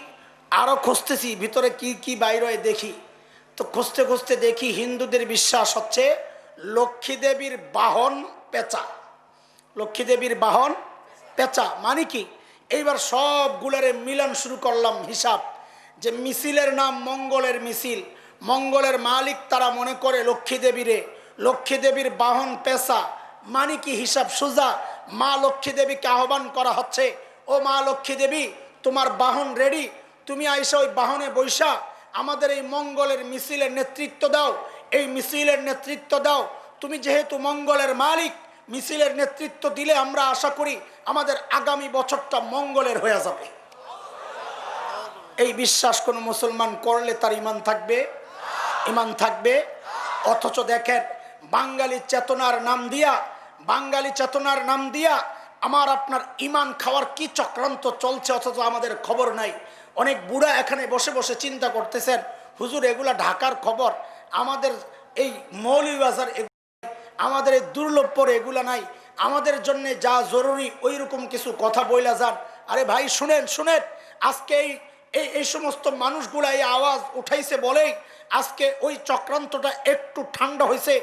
আরো খুঁজতেছি ভিতরে কি কি বাইরে দেখি। তো খুঁজতে খুঁজতে দেখি হিন্দুদের বিশ্বাস হচ্ছে লক্ষ্মী দেবীর বাহন পেঁচা। লক্ষ্মী দেবীর বাহন পেঁচা মানে কি? এইবার সবগুলারে মিলন শুরু করলাম হিসাব, যে মিছিলের নাম মঙ্গলের মিছিল, মঙ্গলের মালিক তারা মনে করে লক্ষ্মী দেবীরে, লক্ষ্মী দেবীর বাহন পেঁচা মানে কি? হিসাব সোজা। মা লক্ষ্মী দেবীকে আহ্বান করা হচ্ছে, ও মা লক্ষ্মী দেবী তোমার বাহন রেডি, তুমি আইসা ওই বাহনে বৈশা আমাদের এই মঙ্গলের মিছিলের নেতৃত্ব দাও, এই মিছিলের নেতৃত্ব দাও। তুমি যেহেতু মঙ্গলের মালিক, মিছিলের নেতৃত্ব দিলে আমরা আশা করি আমাদের আগামী বছরটা মঙ্গলের হয়ে যাবে। এই বিশ্বাস কোন মুসলমান করলে তার ইমান থাকবে? ইমান থাকবে। অথচ দেখেন বাঙালি চেতনার নাম দিয়া, বাঙালি চেতনার নাম দিয়া আমার আপনার ইমান খাওয়ার কি চক্রান্ত চলছে, অথচ আমাদের খবর নাই। অনেক বুড়া এখানে বসে বসে চিন্তা করতেছেন, হুজুর এগুলা ঢাকার খবর, আমাদের এই মৌলভীবাজার, আমাদের এই দুর্লভপুর এগুলা নাই, আমাদের জন্য যা জরুরি ওই রকম কিছু কথা বইলা যান। আরে ভাই শুনেন শুনেন, আজকে এই সমস্ত মানুষগুলা এই আওয়াজ উঠাইছে বলেই আজকে ওই চক্রান্তটা একটু ঠান্ডা হয়েছে।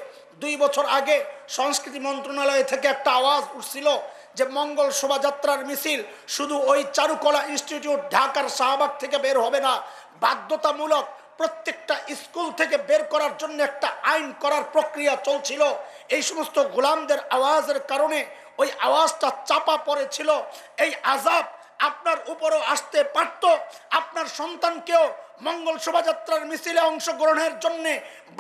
2 বছর আগে সংস্কৃতি মন্ত্রণালয় থেকে একটা আওয়াজ উঠছিল যে মঙ্গল শোভাযাত্রার মিছিল শুধু ওই চারুকলা ইনস্টিটিউট ঢাকার শাহবাগ থেকে বের হবে না, বাধ্যতামূলক প্রত্যেকটা স্কুল থেকে বের করার জন্য একটা আইন করার প্রক্রিয়া চলছিল। এই সমস্ত গোলামদের আওয়াজের কারণে ওই আওয়াজটা চাপা পড়েছিল। এই আযাব আপনার উপরও আসতে পারত, আপনার সন্তানকেও মঙ্গল শোভাযাত্রার মিছিলে অংশগ্রহণের জন্য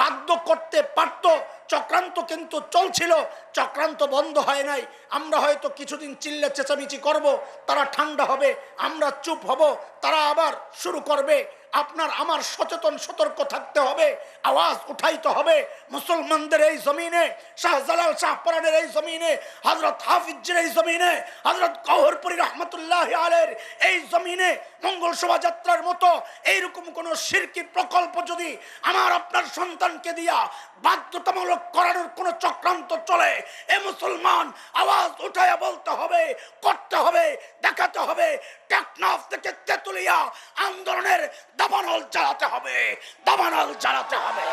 বাধ্য করতে পারত। চক্রান্ত কিন্তু চলছিল, চক্রান্ত বন্ধ হয় নাই। আমরা হয়তো কিছুদিন চিল্লা চেঁচামেচি করব, তারা ঠান্ডা হবে, আমরা চুপ হব, তারা আবার শুরু করবে। আপনার আমার সচেতন সতর্ক থাকতে হবে, আওয়াজ উঠাইতে হবে। মুসলমানদের এই জমিনে, শাহজালাল শাহপরানের এই জমিনে, হযরত হাফিজের এই জমিনে, হযরত গওহরপুরী রহমতুল্লাহ আলাইহির এই জমিনে মঙ্গল শোভাযাত্রার মতো এইরকম কোন শিরকি প্রকল্প যদি আমার আপনার সন্তানকে দিয়া বাধ্যতামূলক করানোর কোন চক্রান্ত চলে, এ মুসলমান আওয়াজ উঠাইয়া বলতে হবে, করতে হবে, দেখাতে হবে। টেকনাফ থেকে তেতুলিয়া আন্দোলনের দাবানল জ্বালাতে হবে, দাবানল জ্বালাতে হবে।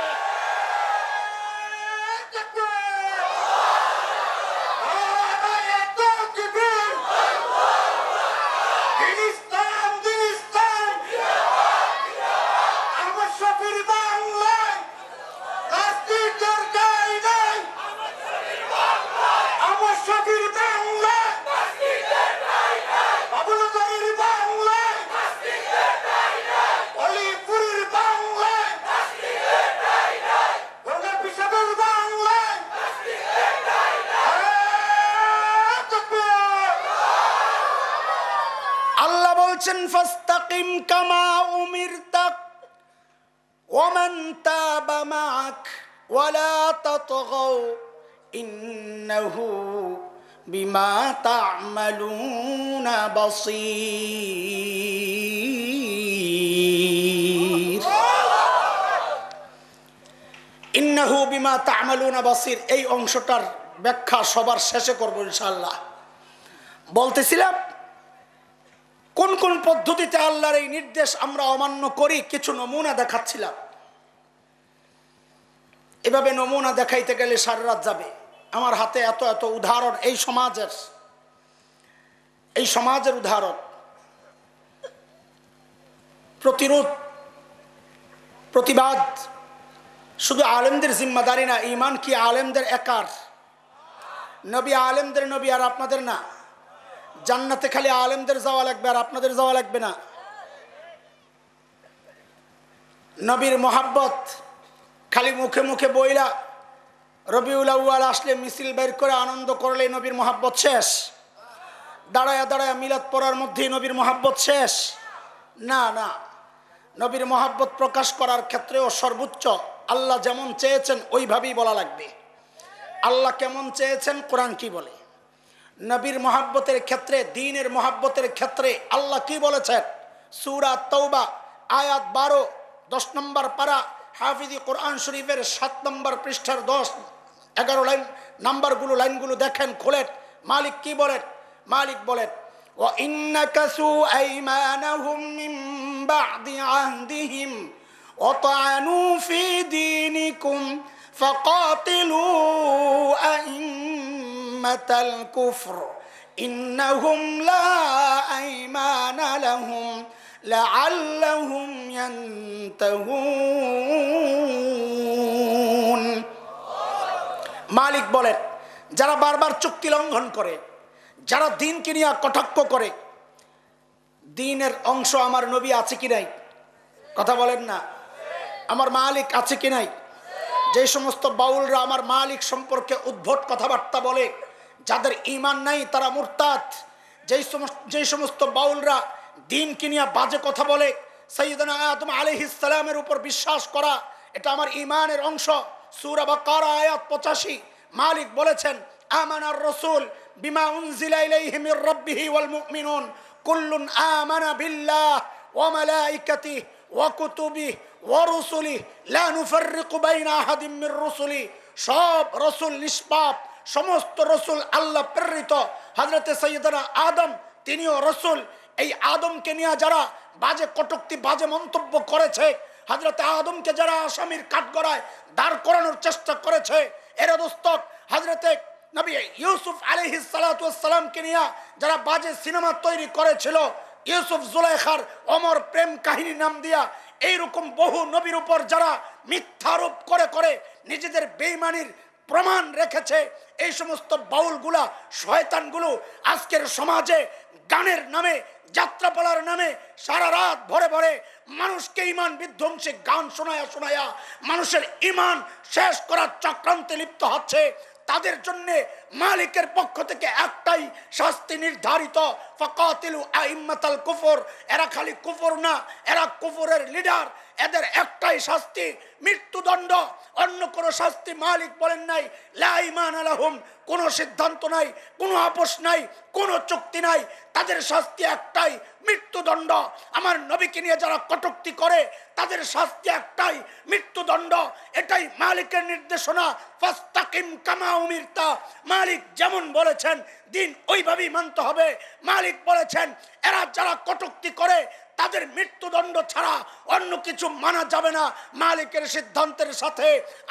ফাস্তাকিম কামা উমিরতা ওয়ামান তাবা মাআক ওয়ালা তাতগাও ইন্নাহু বিমা তা'মালুনা বাসীর। ইন্নাহু বিমা তা'মালুনা বাসীর, এই অংশটার ব্যাখ্যা সবার শেষে করব ইনশাআল্লাহ। বলতেছিলাম কোন কোন পদ্ধতিতে আল্লাহর এই নির্দেশ আমরা অমান্য করি, কিছু নমুনা দেখাচ্ছিলাম। এভাবে নমুনা দেখাইতে গেলে সারা রাত যাবে। আমার হাতে এত এত উদাহরণ এই সমাজের উদাহরণ। প্রতিরোধ প্রতিবাদ শুধু আলেমদের জিম্মাদারি না, ঈমান কি আলেমদের একার? নবী আলেমদের নবী, আর আপনাদের না। জান্নাতে খালি আলেমদের যাওয়া লাগবে আর আপনাদের যাওয়া লাগবে না। নবীর মোহাব্বত খালি মুখে মুখে বইলা রবিউল আউয়াল আসলে মিছিল বের করে আনন্দ করলে নবীর মোহাব্বত শেষ? দাঁড়ায়া দাঁড়ায়া মিলাদ পড়ার মধ্যেই নবীর মোহাব্বত শেষ? না না, নবীর মহব্বত প্রকাশ করার ক্ষেত্রেও সর্বোচ্চ আল্লাহ যেমন চেয়েছেন ওইভাবেই বলা লাগবে। আল্লাহ কেমন চেয়েছেন কোরআন কি বলে? নবীর মহব্বতের ক্ষেত্রে, দ্বীনের মহব্বতের ক্ষেত্রে আল্লাহ কি বলেছেন? সূরা তাওবা আয়াত 12, 10 নম্বর পারা, হাফিজি কোরআন শরীফের 7 নম্বর পৃষ্ঠার 10, 11 লাইন নাম্বারগুলো, লাইনগুলো দেখেন, খোলেন। মালিক কি বলেন? মালিক বলেন, ওয়া ইন্নাকাসু আইমানাহুম মিন বা'দি আহদিহিম ওয়া তা'আনু ফি দীনিকুম ফাকাতিলু আইম্মাতাল কুফর ইন্নাহুম লা আইমানা লাহুম লাআল্লাহুম ইয়ান্তাহুন। মালিক বলেন, যারা বারবার চুক্তি লঙ্ঘন করে, যারা দ্বীনকে নিয়ে কটাক্ষ করে, দ্বীনের অংশ আমার নবী আছে কি নাই? কথা বলেন না। আমার মালিক আছে কি নাই? যে সমস্ত বাউলরা আমার মালিক সম্পর্কে উদ্ভট কথাবার্তা বলে, যাদের ঈমান নাই তারা মুরতাদ। যেই সমস্ত বাউলরা দ্বীনকে নিয়ে বাজে কথা বলে, সাইয়্যিদানা আদম আলাইহিস সালামের উপর বিশ্বাস করা এটা আমার ঈমানের অংশ। সূরা বাকারা আয়াত 85 মালিক বলেছেন, আমানার রাসূল বিমা উনজিলা ইলাইহি মির রাব্বিহি ওয়াল মুমিনুন কুল্লুন আমানা বিল্লাহ ওয়া মালাইকাতিহি ওয়া কুতুবিহি ওয়া রুসুলিহি লা নুফাররিকু বাইনা আহাদিম মির রুসুলি। সব রাসূল নিষ্পাপ, সমস্ত রাসূল আল্লাহ প্রেরিত। হযরতে সাইয়্যিদানা আদম তিনিও রাসূল। এই আদমকে নিয়ে যারা বাজে কটূক্তি, বাজে মন্তব্য করেছে, হযরতে আদমকে যারা আসামির কাঠগড়ায় দাঁড় করানোর চেষ্টা করেছে, এর দোস্তক হযরতে নবী ইউসুফ আলাইহিস সালাতু ওয়াস সালামকে নিয়ে যারা বাজে সিনেমা তৈরি করেছিল, ইউসুফ জুলাইখার অমর প্রেম কাহিনী নাম দিয়া এইরকম বহু নবীর উপর যারা মিথ্যারোপ করে করে নিজেদের বেঈমানির প্রমাণ রেখেছে, এই সমস্ত বাউলগুলা, শয়তানগুলো আজকের সমাজে গানের নামে, যাত্রাপালার নামে সারা রাত ভরে ভরে মানুষকে ঈমান বিধ্বংসী গান শোনায়া শোনায়া মানুষের ঈমান শেষ করার চক্রান্তে লিপ্ত হচ্ছে। তাদের জন্য মালিকের পক্ষ থেকে একটাই শাস্তি নির্ধারিত, ফাকাতিলু আইম্মাতাল কুফর। এরা খালি কুফর না, এরা কুফরের লিডার। এদের একটাই শাস্তি, মৃত্যুদণ্ড। অন্য কোনো শাস্তি মালিক বলেন নাই। লা ঈমানা লাহুম, কোনো সিদ্ধান্ত নাই, কোনো আপোষ নাই, কোনো চুক্তি নাই। তাদের শাস্তি একটাই, মৃত্যুদণ্ড। আমার নবীকে নিয়ে যারা কটূক্তি করে তাদের শাস্তি একটাই, মৃত্যুদণ্ড। এটাই মালিকের নির্দেশনা। ফাস্তাকিম কামা উমিরতা, মালিক যেমন বলেছেন দিন ওইভাবেই মানতে হবে। মালিক বলেছেন এরা যারা কটূক্তি করে তাদের মৃত্যুদণ্ড ছাড়া অন্য কিছু মানা যাবে না। মালিকের সিদ্ধান্তের সাথে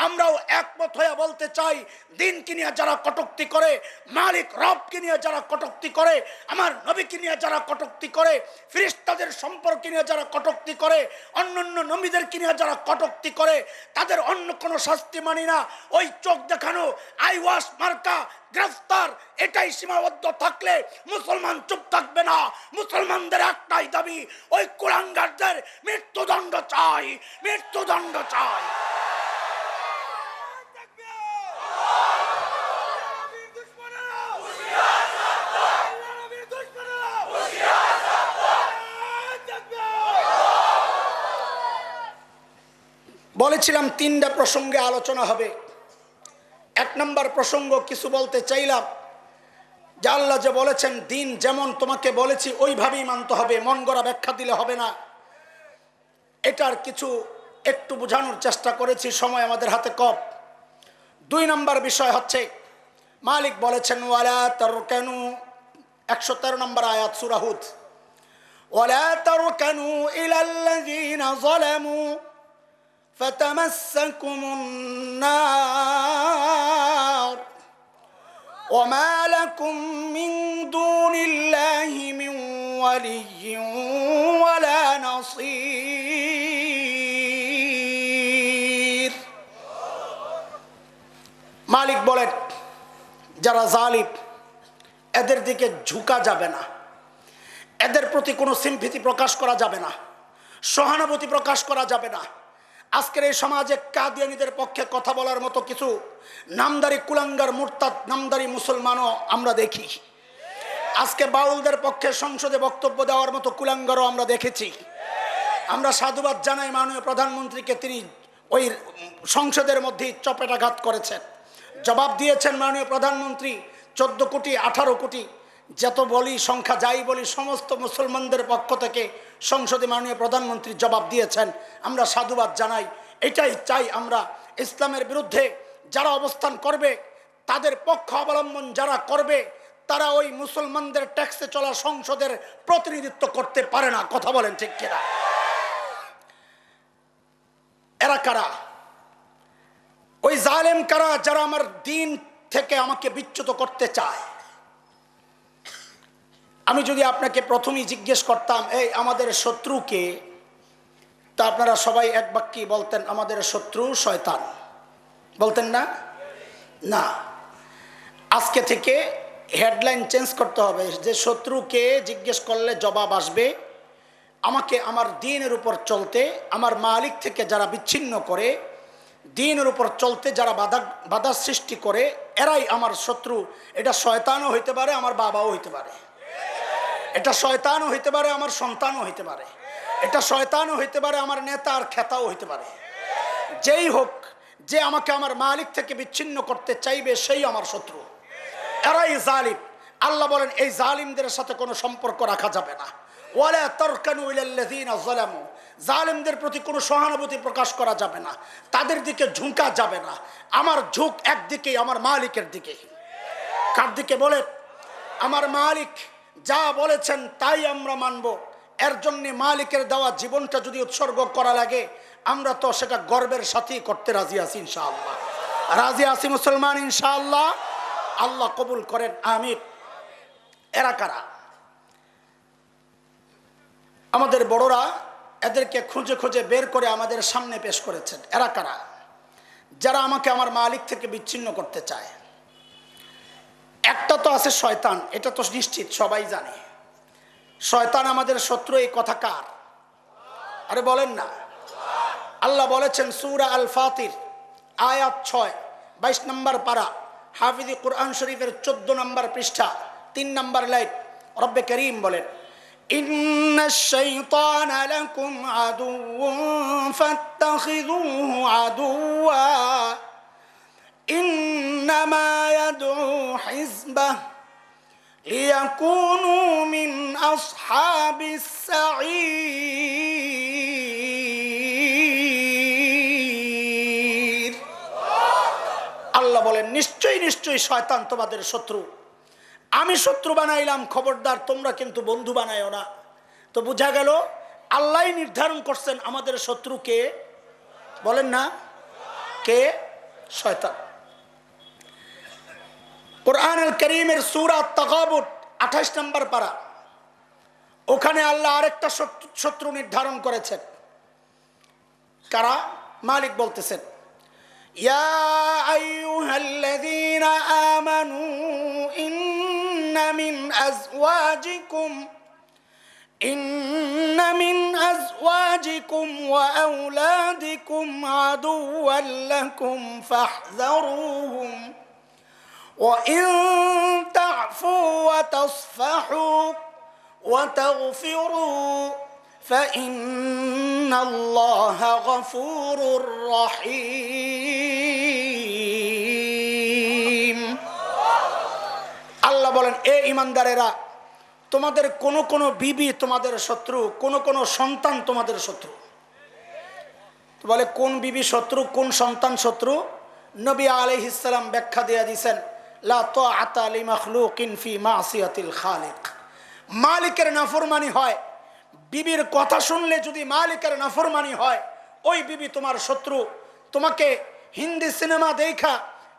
আমরাও একমত হয়ে বলতে চাই, দিনকে নিয়ে যারা কটূক্তি করে, মালিক রবকে নিয়ে যারা কটূক্তি করে, আমার নবীকে নিয়ে যারা কটূক্তি করে, ফেরেশতাদের সম্পর্কে নিয়ে যারা কটূক্তি করে, অন্যান্য নবীদেরকে নিয়ে যারা কটূক্তি করে, তাদের অন্য কোনো শাস্তি মানি না। ওই চোখ দেখানো আইওয়াশ মার্কা গ্রেফতার, এটাই সীমাবদ্ধ থাকলে মুসলমান চুপ থাকবে না। মুসলমানদের একটাই দাবি, ওই কুলাঙ্গারদের মৃত্যুদণ্ড চাই, মৃত্যুদণ্ড চাই। বলেছিলাম 3টা প্রসঙ্গে আলোচনা হবে। 1 নম্বর প্রসঙ্গ কিছু বলতে চাইলাম যে আল্লাহ যে বলেছেন দিন যেমন তোমাকে বলেছি ওইভাবেই মানতে হবে, মন গড়া ব্যাখ্যা দিলে হবে না। এটার কিছু একটু বোঝানোর চেষ্টা করেছি, সময় আমাদের হাতে কম। 2 নম্বর বিষয় হচ্ছে মালিক বলেছেন ওয়ালা তারকানু, 113 নম্বর আয়াত সূরা হুদ, ওয়ালা তারকানু ইলাল্লাযীনা যালামু ফাতামাসসাকুমুন নার ওয়ামা লাকুম মিন দুনিল্লাহি মিন ওয়ালিয়্যিন ওয়ালা নাসীর। মালিক বলেন যারা জালিম এদের দিকে ঝুঁকা যাবে না, এদের প্রতি কোনো সিম্পথি প্রকাশ করা যাবে না, সহানুভূতি প্রকাশ করা যাবে না। আজকের এই সমাজে কাদিয়ানীদের পক্ষে কথা বলার মতো কিছু নামদারি কুলাঙ্গার মুরতাদ নামদারি মুসলমানও আমরা দেখি। আজকে বাউলদের পক্ষে সংসদে বক্তব্য দেওয়ার মতো কুলাঙ্গারও আমরা দেখেছি। আমরা সাধুবাদ জানাই মাননীয় প্রধানমন্ত্রীকে, তিনি ওই সংসদের মধ্যেই চপেটাঘাত করেছেন, জবাব দিয়েছেন মাননীয় প্রধানমন্ত্রী। 14 কোটি 18 কোটি যত বলি সংখ্যা যাই বলি, সমস্ত মুসলমানদের পক্ষ থেকে সংসদে মাননীয় প্রধানমন্ত্রী জবাব দিয়েছেন। আমরা সাধুবাদ জানাই। এটাই চাই আমরা, ইসলামের বিরুদ্ধে যারা অবস্থান করবে, তাদের পক্ষ অবলম্বন যারা করবে, তারা ওই মুসলমানদের ট্যাক্সে চলা সংসদের প্রতিনিধিত্ব করতে পারে না। কথা বলেন ঠিক কিনা? এরা কারা? ওই জালেম কারা যারা আমার দিন থেকে আমাকে বিচ্যুত করতে চায়? আমি যদি আপনাকে প্রথমেই জিজ্ঞেস করতাম, এই আমাদের শত্রুকে, তা আপনারা সবাই এক বাক্যে বলতেন আমাদের শত্রু শয়তান, বলতেন না? না, আজকে থেকে হেডলাইন চেঞ্জ করতে হবে, যে শত্রুকে জিজ্ঞেস করলে জবাব আসবে আমাকে আমার দ্বীনের উপর চলতে, আমার মালিক থেকে যারা বিচ্ছিন্ন করে, দ্বীনের উপর চলতে যারা বাধা সৃষ্টি করে, এরাই আমার শত্রু। এটা শয়তানও হইতে পারে, আমার বাবাও হইতে পারে, এটা শয়তানও হইতে পারে, আমার সন্তানও হইতে পারে, এটা শয়তানও হইতে পারে, আমার নেতা আর খেতাও হইতে পারে। যেই হোক, যে আমাকে আমার মালিক থেকে বিচ্ছিন্ন করতে চাইবে সেই আমার শত্রু। এরাই জালিম। আল্লাহ বলেন এই জালিমদের সাথে কোনো সম্পর্ক রাখা যাবে না। ওয়ালা তারকানু ইলাল্লাযীনা যালামু, জালিমদের প্রতি কোনো সহানুভূতি প্রকাশ করা যাবে না, তাদের দিকে ঝুঁকা যাবে না। আমার ঝুঁক একদিকে, আমার মালিকের দিকে। কার দিকে বলে? আমার মালিক যা বলেছেন তাই আমরা মানব। এর জন্য মালিকের দেওয়া জীবনটা যদি উৎসর্গ করা লাগে, আমরা তো সেটা গর্বের সাথেই করতে রাজি আছি ইনশাআল্লাহ। রাজি আছি মুসলমান ইনশাআল্লাহ। আল্লাহ কবুল করেন, আমিন। এরা কারা? আমাদের বড়রা এদেরকে খুঁজে খুঁজে বের করে আমাদের সামনে পেশ করেছেন। এরা কারা? যারা আমাকে আমার মালিক থেকে বিচ্ছিন্ন করতে চায়। একটা তো আছে শয়তান, এটা তো নিশ্চিত, সবাই জানে শয়তান আমাদের শত্রু। এই কথা কার? আরে বলেন না। আল্লাহ বলেছেন সূরা আল ফাতির আয়াত 6, 22 নম্বর পারা, হাফিজি কুরআন শরীফের 14 নম্বর পৃষ্ঠা, 3 নম্বর লাইন। রব্বে করিম বলেন, ইন্নাশ শাইতানা লাকুম আদুউন ফাত্তাখিযুহু আদুওয়া ইন্নামা ইয়াদউ হিজবাহ লিয়াকুনু মিন আসহাবিস সাঈর। আল্লাহ বলেন নিশ্চয়ই নিশ্চয়ই শয়তান তোমাদের শত্রু। আমি শত্রু বানাইলাম, খবরদার তোমরা কিন্তু বন্ধু বানাইও না। তো বোঝা গেল আল্লাহ নির্ধারণ করছেন আমাদের শত্রু কে? বলেন না কে? শয়তান। কুরআন আল কারীমের সূরা আত-তাগাবুন 28 নম্বর পারা, ওখানে আল্লাহ আরেকটা শত্রু নির্ধারণ করেছেন। কারা? মালিক বলতেছেন, ইয়া আইয়ুহাল্লাযীনা আমানু ইন্না মিন আজওয়াজিকুম ওয়া আওলাদিকুম আদুওয়াল লাকুম ফাহযারুহুম ওয়া ইন তা'ফু ওয়া তাসফাহু ওয়া তাগফিরু ফাইন্নাল্লাহা গফুরুর রহিম। আল্লাহ বলেন, এ ঈমানদারেরা, তোমাদের কোন কোন বিবি তোমাদের শত্রু, কোন কোন সন্তান তোমাদের শত্রু। তো বলে কোন বিবি শত্রু, কোন সন্তান শত্রু? নবী আলাইহিস সালাম ব্যাখ্যা দিয়ে দিয়েছেন, লা তাআতা লিমাখলুকিন ফি মাসিয়াতিল খালিক। মালিকের নাফরমানি হয়, বিবির কথা শুনলে যদি মালিকের নাফরমানি হয়, ওই বিবি তোমার শত্রু। তোমাকে হিন্দি সিনেমা দেখা,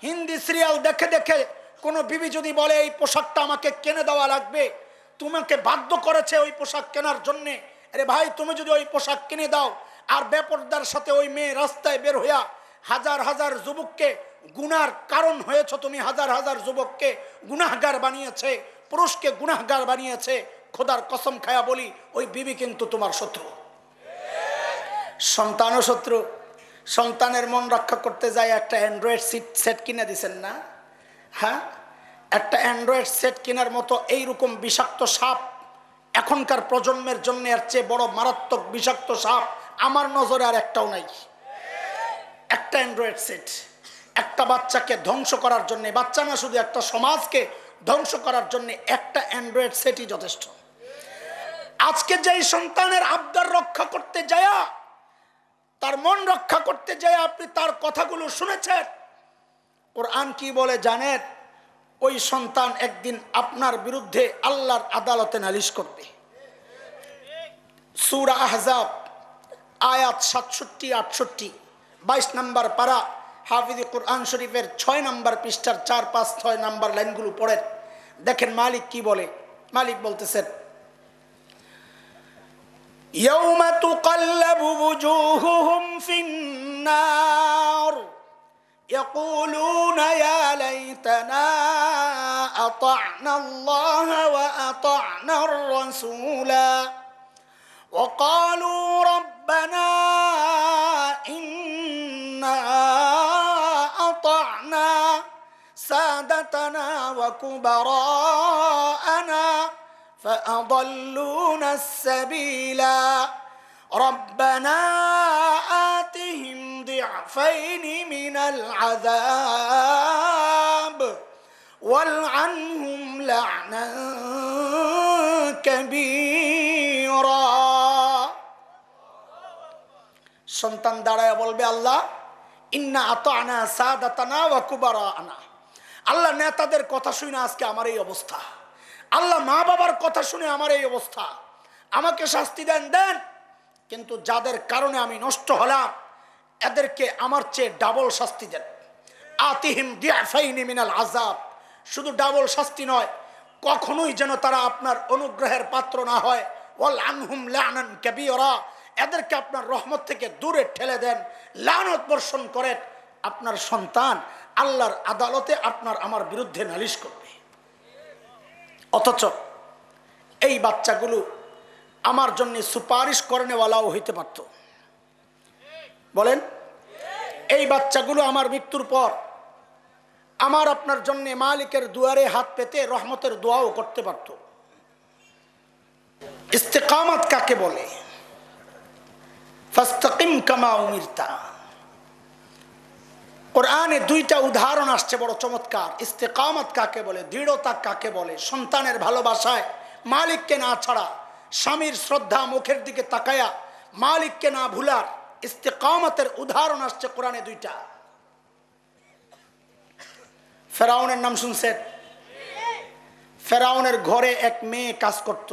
হিন্দি সিরিয়াল দেখে দেখে কোনো বিবি যদি বলে এই পোশাকটা আমাকে কিনে দেওয়া লাগবে, তোমাকে বাধ্য করেছে ওই পোশাক কেনার জন্যে, আরে ভাই তুমি যদি ওই পোশাক কিনে দাও, আর বেপরদার সাথে ওই মেয়ে রাস্তায় বের হইয়া হাজার হাজার যুবককে গুনার কারণ হয়েছ, তুমি হাজার হাজার যুবককে গুনাহগার বানিয়েছে, পুরুষকে গুনাহগার বানিয়েছে, খোদার কসম খায়া বলি ওই বিবি কিন্তু তোমার শত্রু। সন্তানও শত্রু। সন্তানের মন রক্ষা করতে যায় একটা অ্যান্ড্রয়েড সেট কিনে দিছেন না? হ্যাঁ, একটা অ্যান্ড্রয়েড সেট কেনার মতো এইরকম বিষাক্ত সাপ এখনকার প্রজন্মের জন্য এর চেয়ে বড় মারাত্মক বিষাক্ত সাপ আমার নজরে আর একটাও নাই। একটা অ্যান্ড্রয়েড সেট একটা বাচ্চাকে ধ্বংস করার জন্য, বাচ্চা না শুধু একটা সমাজকে ধ্বংস করার জন্য একটা অ্যান্ড্রয়েড সেটই যথেষ্ট। আজকে যেই সন্তানের আবদার রক্ষা করতে যায়, তার মন রক্ষা করতে যায়, আপনি তার কথাগুলো শুনেছেন, কোরআন কি বলে জানেন? ওই সন্তান একদিন আপনার বিরুদ্ধে আল্লাহর আদালতে নালিশ করবে। সূরা আহজাব আয়াত 67-68, 22 নম্বর পারা, হাফিজ কোরআন শরীফের 6 নম্বর পৃষ্ঠার 4, 5, 6 নম্বর লাইনগুলো পড়েন। দেখেন মালিক কি বলে। মালিক বলতেছেন, ইয়াউমা তুকাল্লাবু ওয়ুজুহুহুম ফিন-নার ইয়াকুলুনা ইয়া লাইতানা আতা'না আল্লাহা ওয়া আতা'না আর-রাসূলা ওয়া ক্বালু রাব্বানা ইন্না আতা'না সাদাতানা ওয়া কুবারা'ানা فأضلونا السبيلا ربنا آتهم ضعفين من العذاب والعنهم لعنا كبيرا। সন্তান দাঁড়ায় বলবে, আল্লাহ ইন্না আতা'না সাদাতানা ওয়া কুবারা'ানা, আল্লাহ নেতাদের কথা শুনে আজকে আমার এই অবস্থা, আল্লাহ মা বাবার কথা শুনে আমার এই অবস্থা, আমাকে শাস্তি দেন দেন, কিন্তু যাদের কারণে আমি নষ্ট হলাম এদেরকে আমার চেয়ে ডাবল শাস্তি দেন। আতিহিম দিআফাইনি মিনাল আযাব, শুধু ডাবল শাস্তি নয়, কখনোই যেন তারা আপনার অনুগ্রহের পাত্র না হয়। ওয়াল আনহুম লা'নান কাবীরা, এদেরকে আপনার রহমত থেকে দূরে ঠেলে দেন, লানত বর্ষণ করেন। আপনার সন্তান আল্লাহর আদালতে আপনার আমার বিরুদ্ধে নালিশ করবে। অথচ এই বাচ্চাগুলো আমার জন্য সুপারিশ করেনেওয়ালাও হইতে পারত। বলেন, এই বাচ্চাগুলো আমার মৃত্যুর পর আমার আপনার জন্য মালিকের দুয়ারে হাত পেতে রহমতের দোয়াও করতে পারত। ইস্তেকামত কাকে বলে? ফাস্তাকিম কামা উমিরতা। কোরআনে 2টা উদাহরণ আসছে বড় চমৎকার। ইস্তেকামত কাকে বলে, দৃঢ়তা কাকে বলে, সন্তানের ভালোবাসায় মালিককে না ছাড়া, স্বামীর শ্রদ্ধা মুখের দিকে তাকায়া মালিককে না ভুলার ইস্তেকামতের উদাহরণ আসছে কোরআনে 2টা। ফেরাউনের নাম শুনছেন? ফেরাউনের ঘরে এক মেয়ে কাজ করত,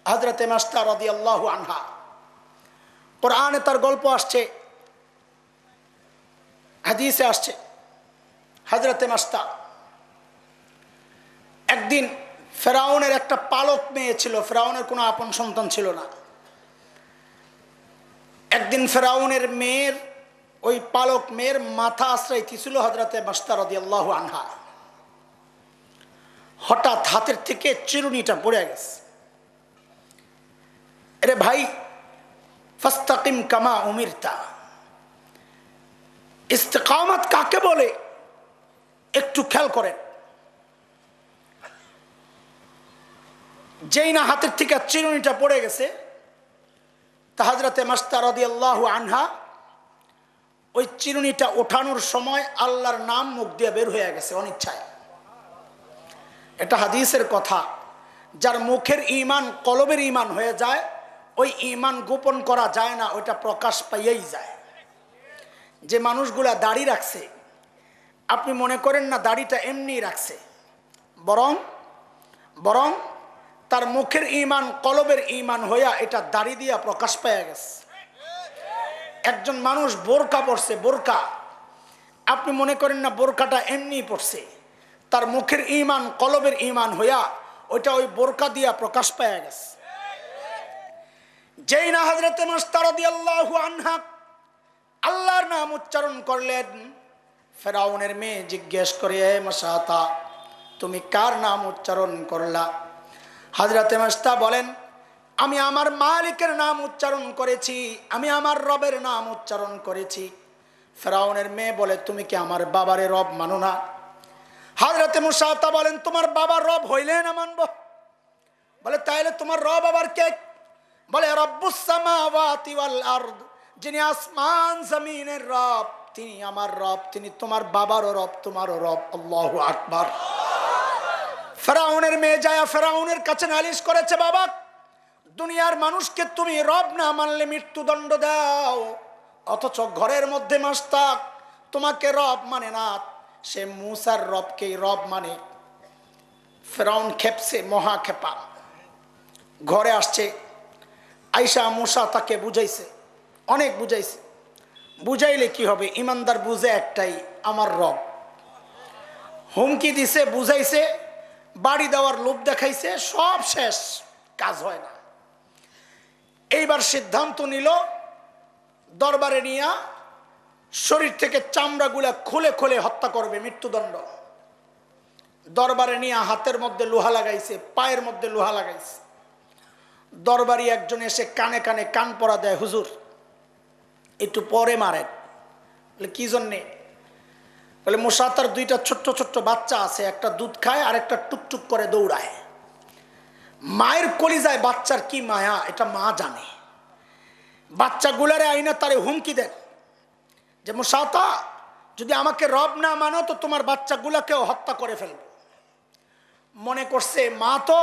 হযরতে মাসতা রাদিয়াল্লাহু আনহা। কোরআনে তার গল্প আসছে, হাদিসে আসছে। হযরতে মাসতা একদিন, ফেরাউনের একটা পালক মেয়ে ছিল, ফেরাউনের কোনো আপন সন্তান ছিল না। একদিন ফেরাউনের মেয়ের, ওই পালক মেয়ের মাথা আশ্রাইতেছিল হযরতে মাসতা রাদিয়াল্লাহু আনহা। হঠাৎ হাতের থেকে চিরুনিটা পড়ে গেছে। আরে ভাই, ফাস্তাকিম কামা উমিরতা, ইস্তেকামত কাকে বলে একটু খেয়াল করেন। যেই না হাতের থেকে চিরুনিটা পড়ে গেছে, তা হযরতে মাসতা রাদিয়াল্লাহু আনহা ওই চিরুনিটা ওঠানোর সময় আল্লাহর নাম মুখ দিয়ে বের হয়ে গেছে অনিচ্ছায়। এটা হাদিসের কথা। যার মুখের ঈমান কলবের ঈমান হয়ে যায়, ওই ঈমান গোপন করা যায় না, ওইটা প্রকাশ পাইয়েই যায়। যে মানুষগুলা দাড়ি রাখছে, আপনি মনে করেন না দাড়িটা এমনি রাখছে, বরং বরং তার মুখের ঈমান কলবের ঈমান হইয়া এটা দাড়ি দিয়া প্রকাশ পাইয়া গেছে। একজন মানুষ বোরকা পরছে, বোরকা, আপনি মনে করেন না বোরকাটা এমনি পরছে, তার মুখের ঈমান কলবের ঈমান হইয়া ওইটা ওই বোরকা দিয়া প্রকাশ পাইয়া গেছে। যেই না হযরতে মাসতা রাদিয়াল্লাহু আনহা আল্লাহর নাম উচ্চারণ করলেন, ফেরাউনের মেয়ে জিজ্ঞেস করে, হে মাসতা, তুমি কার নাম উচ্চারণ করলা? হযরতে মাসতা বলেন, আমি আমার মালিকের নাম উচ্চারণ করেছি, আমি আমার রবের নাম উচ্চারণ করেছি। ফেরাউনের মেয়ে বলে, তুমি কি আমার বাবারে রব মানো না? হযরতে মাসতা বলেন, তোমার বাবার রব হইলে না মানব? বলে তাইলে তোমার রব আবার কে? বলে রব্বুস সামাওয়াতি ওয়াল আরদ, যিনি আসমান জমিনের রব তিনি আমার রব, তিনি তোমার বাবারও রব তোমারও রব। আল্লাহু আকবার। ফেরাউনের মেয়ে যায় ফেরাউনের কাছে নালিশ করেছে, বাবা দুনিয়ার মানুষকে তুমি রব না মানলে মৃত্যুদণ্ড দাও, অথচ ঘরের মধ্যে মাস্তাক তোমাকে রব মানে না, সে মূসার রবকেই রব মানে। ফেরাউন খেপছে, মহা খেপা। ঘরে আসছে, আইসা মূসা তাকে বুঝাইছে, অনেক বুঝাইছে। বুঝাইলে কি হবে, ইমানদার বুঝে একটাই, আমার রব। হুমকি দিছে, বুঝাইছে, বাড়ি দেওয়ার লোভ দেখাইছে, সব শেষ, কাজ হয় না। এইবার সিদ্ধান্ত নিল দরবারে নিয়ে শরীর থেকে চামড়াগুলা খুলে খুলে হত্যা করবে, মৃত্যুদণ্ড। দরবারে নিয়ে হাতের মধ্যে লোহা লাগাইছে, পায়ের মধ্যে লোহা লাগাইছে। দরবারি একজন এসে কানে কানে কান পরা দেয়, হুজুর একটু পরে মারেন। বলে কি জন্যে? বলে মূসা তার দুইটা ছোট্ট ছোট্ট বাচ্চা আছে, একটা দুধ খায় আর একটা টুকটুক করে দৌড়ায়। মায়ের কলিজায় বাচ্চার কি মায়া এটা মা জানে। বাচ্চাগুলারে আইনা তারে হুমকি দেন যে মূসা যদি আমাকে রব না মানো তো তোমার বাচ্চাগুলাকেও হত্যা করে ফেলব। মনে করছে মা তো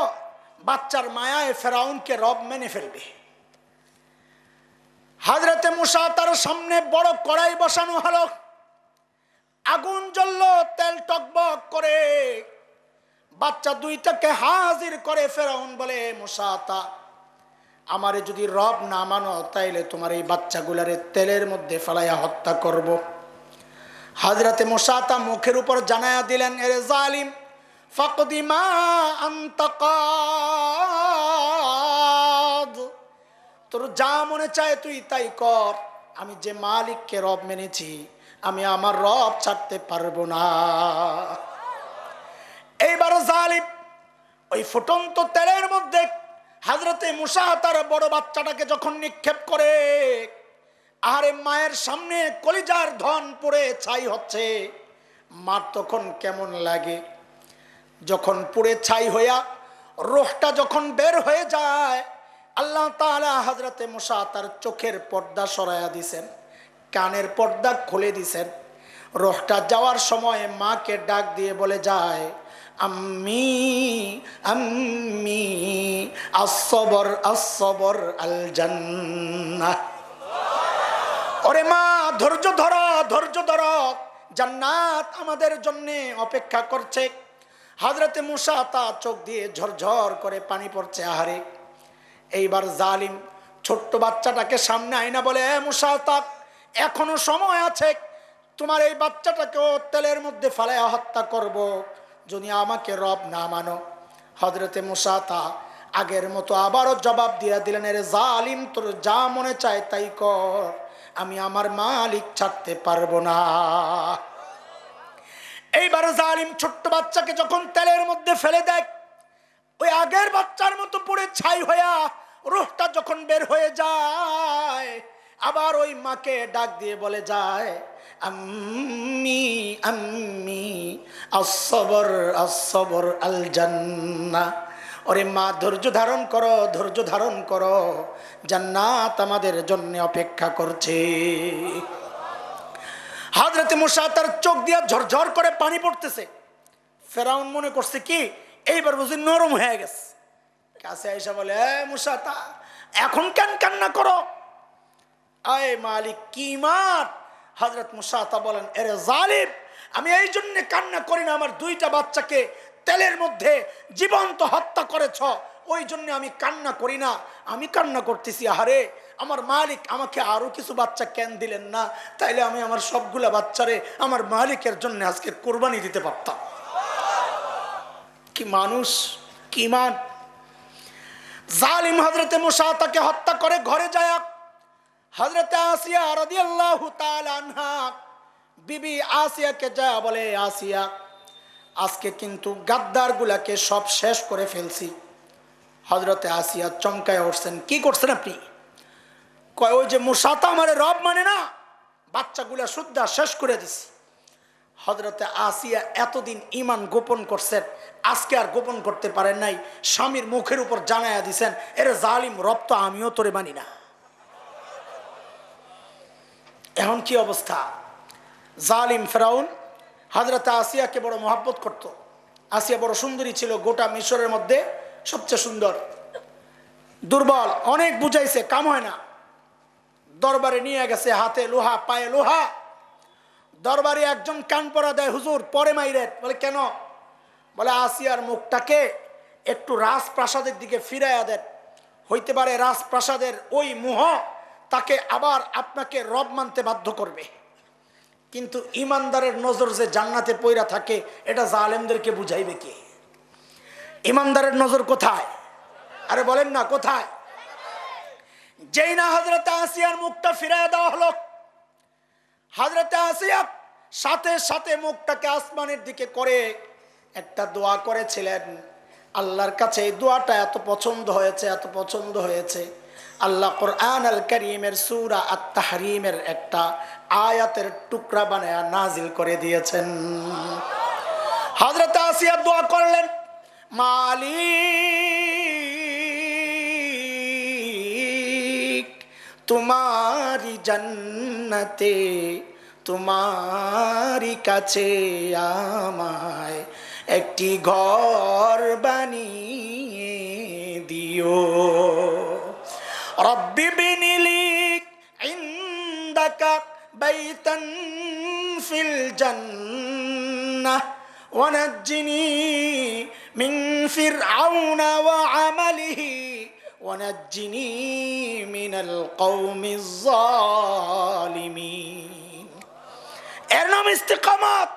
বাচ্চার মায়ায় ফেরাউনকে রব মেনে ফেলবে। হযরতে মূসা তার সামনে বড় কড়াই বসানো হলো, আগুন জ্বলল, তেল টকবক করে। বাচ্চা দুইটাকে হাজির করে ফেরাউন বলে, মূসা আমারে যদি রব না মানো তাইলে তোমার এই বাচ্চাগুলারে তেলের মধ্যে ফেলাইয়া হত্যা করব। হযরতে মূসা মুখের উপর জানায়া দিলেন, এরে জালিম ফাকদি মা আনতা কাদ, তোর যা মনে চায় তুই তাই কর, আমি যে মালিককে রব মেনেছি আমি আমার রব ছাড়তে পারবো না। এইবার জালিম ওই ফুটন্ত তেলের মধ্যে হযরতে মূসা তার বড় বাচ্চাটাকে যখন নিক্ষেপ করে, আরে মায়ের সামনে কলিজার ধন পড়ে ছাই হচ্ছে, মার তখন কেমন লাগে? যখন পুড়ে ছাই হইয়া রূহটা যখন বের হয়ে যায়, আল্লাহ তাআলা হযরতে মূসা তার চোখের পর্দা সরাইয়া দিছেন, কানের পর্দা খুলে দিছেন। রূহটা যাওয়ার সময় মাকে ডাক দিয়ে বলে যায়, আম্মি আম্মি আসসবর আসসবর আল জান্নাহ। ওরে মা ধৈর্য ধরো, ধৈর্য ধরো, জান্নাত আমাদের জন্য অপেক্ষা করছে। হযরতে মূসা চোখ দিয়ে ঝরঝর করে পানি পড়ছে, আহারে। এইবার জালিম ছোট্ট বাচ্চাটাকে সামনে আইনা বলে, এ মূসা এখনো সময় আছে, তোমার এই বাচ্চাটাকেও তেলের মধ্যে ফেলাইয়া হত্যা করব যদি আমাকে রব না মানো। হযরতে মূসা আগের মতো আবারও জবাব দিয়ে দিলেন, এরে জালিম তোর যা মনে চায় তাই কর, আমি আমার মালিক ছাড়তে পারবো না। এইবার জালিম ছোট্ট বাচ্চাকে যখন তেলের মধ্যে ফেলে দেয়, ওই আগের বাচ্চার মতো পুড়ে ছাই হইয়া রূহটা যখন বের হয়ে যায়, আবার ওই মাকে ডাক দিয়ে বলে যায়, আম্মি আম্মি আসসবর আসসবর আল জান্নাহ। ওরে মা ধৈর্য ধারণ করো, ধৈর্য ধারণ করো, জান্নাত আমাদের জন্য অপেক্ষা করছে। হযরতে মূসা তার চোখ দিয়া ঝরঝর করে পানি পড়তেছে। ফেরাউন মনে করছে কি এইবার বুঝি নরম হয়ে গেছে, কাছে আইসা বলে, এ মূসা এখন কেন কান্না করো? আয় মালিক কি মান? হযরত মূসা বলেন, এরে জালিম আমি এই জন্য কান্না করি না, আমার দুইটা বাচ্চাকে তেলের মধ্যে জীবন্ত হত্যা করেছ, ওই জন্য আমি কান্না করি না। আমি কান্না করতেছি, আহারে আমার মালিক আমাকে আরো কিছু বাচ্চা কেন দিলেন না, তাইলে আমি আমার সবগুলা বাচ্চারে আমার মালিকের জন্য আজকে কোরবানি দিতে পারতাম। কি মানুষ, কি মান! জালিম হযরতে মূসা তাকে হত্যা করে ঘরে যায়। হযরতে আসিয়া রাদিয়াল্লাহু তাআলা আনহা বিবি আসিয়াকে যা বলে, আসিয়া আজকে কিন্তু গাদ্দার গুলাকে সব শেষ করে ফেলছি। হযরতে আসিয়া চমকায় উঠছেন, কি করছেন আপনি? কয় ওই যে মূসা আমারে রব মানে না, বাচ্চাগুলা সুদ্ধা শেষ করে দিছি। হযরতে আসিয়া এতদিন ঈমান গোপন করছেন, আজকে আর গোপন করতে পারেন নাই, স্বামীর মুখের উপর জানায়া দিছেন, এর জালিম রব তো আমিও তোরে মানি না। এখন কি অবস্থা? জালিম ফেরাউন হযরতে আসিয়াকে বড় মহব্বত করত। আসিয়া বড় সুন্দরী ছিল, গোটা মিশরের মধ্যে সবচেয়ে সুন্দর। দুর্বল, অনেক বুঝাইছে, কাম হয় না। দরবারে নিয়ে গেছে, হাতে লোহা পায়ে লোহা। দরবারে একজন কান পরা দেয়, হুজুর পরে মাইরেন। বলে কেন? বলে আসিয়ার মুখটাকে একটু রাজপ্রাসাদের দিকে ফিরাইয়া দেন, হইতে পারে রাজপ্রাসাদের ওই মোহ তাকে আবার আপনাকে রব মানতে বাধ্য করবে। কিন্তু ইমানদারের নজর যে জান্নাতে পইরা থাকে, এটা জালেমদেরকে বুঝাইবে কে? ইমানদারের নজর কোথায়? আরে বলেন না কোথায়? যেই না হযরত আসিয়ার মুখটা ফিরাইয়া দেওয়া হলো, হযরত আসিয়া সাথে সাথে মুখটাকে আসমানের দিকে করে একটা দোয়া করেছিলেন। আল্লাহর কাছে এই দোয়াটা এত পছন্দ হয়েছে, এত পছন্দ হয়েছে, আল্লাহ কোরআন আল কারীমের সূরা আত-তাহরীমের একটা আয়াতের টুকরা বানায়া নাজিল করে দিয়েছেন। হযরত আসিয়া দোয়া করলেন, মালিক তোমারি জান্নাতে তোমারি কাছে আমায় একটি ঘর বানিয়ে দিও। রব্বি বিনিলি ইনদাকা বাইতান ফিল জান্নাহ ওয়ানাজ্জিনি মিন ফিরআউনা ওয়া আমালিহি ওয়ানাজ্জিনি মিনাল কওমিজ জালিমিন। এর নাম ইস্তিকামাত,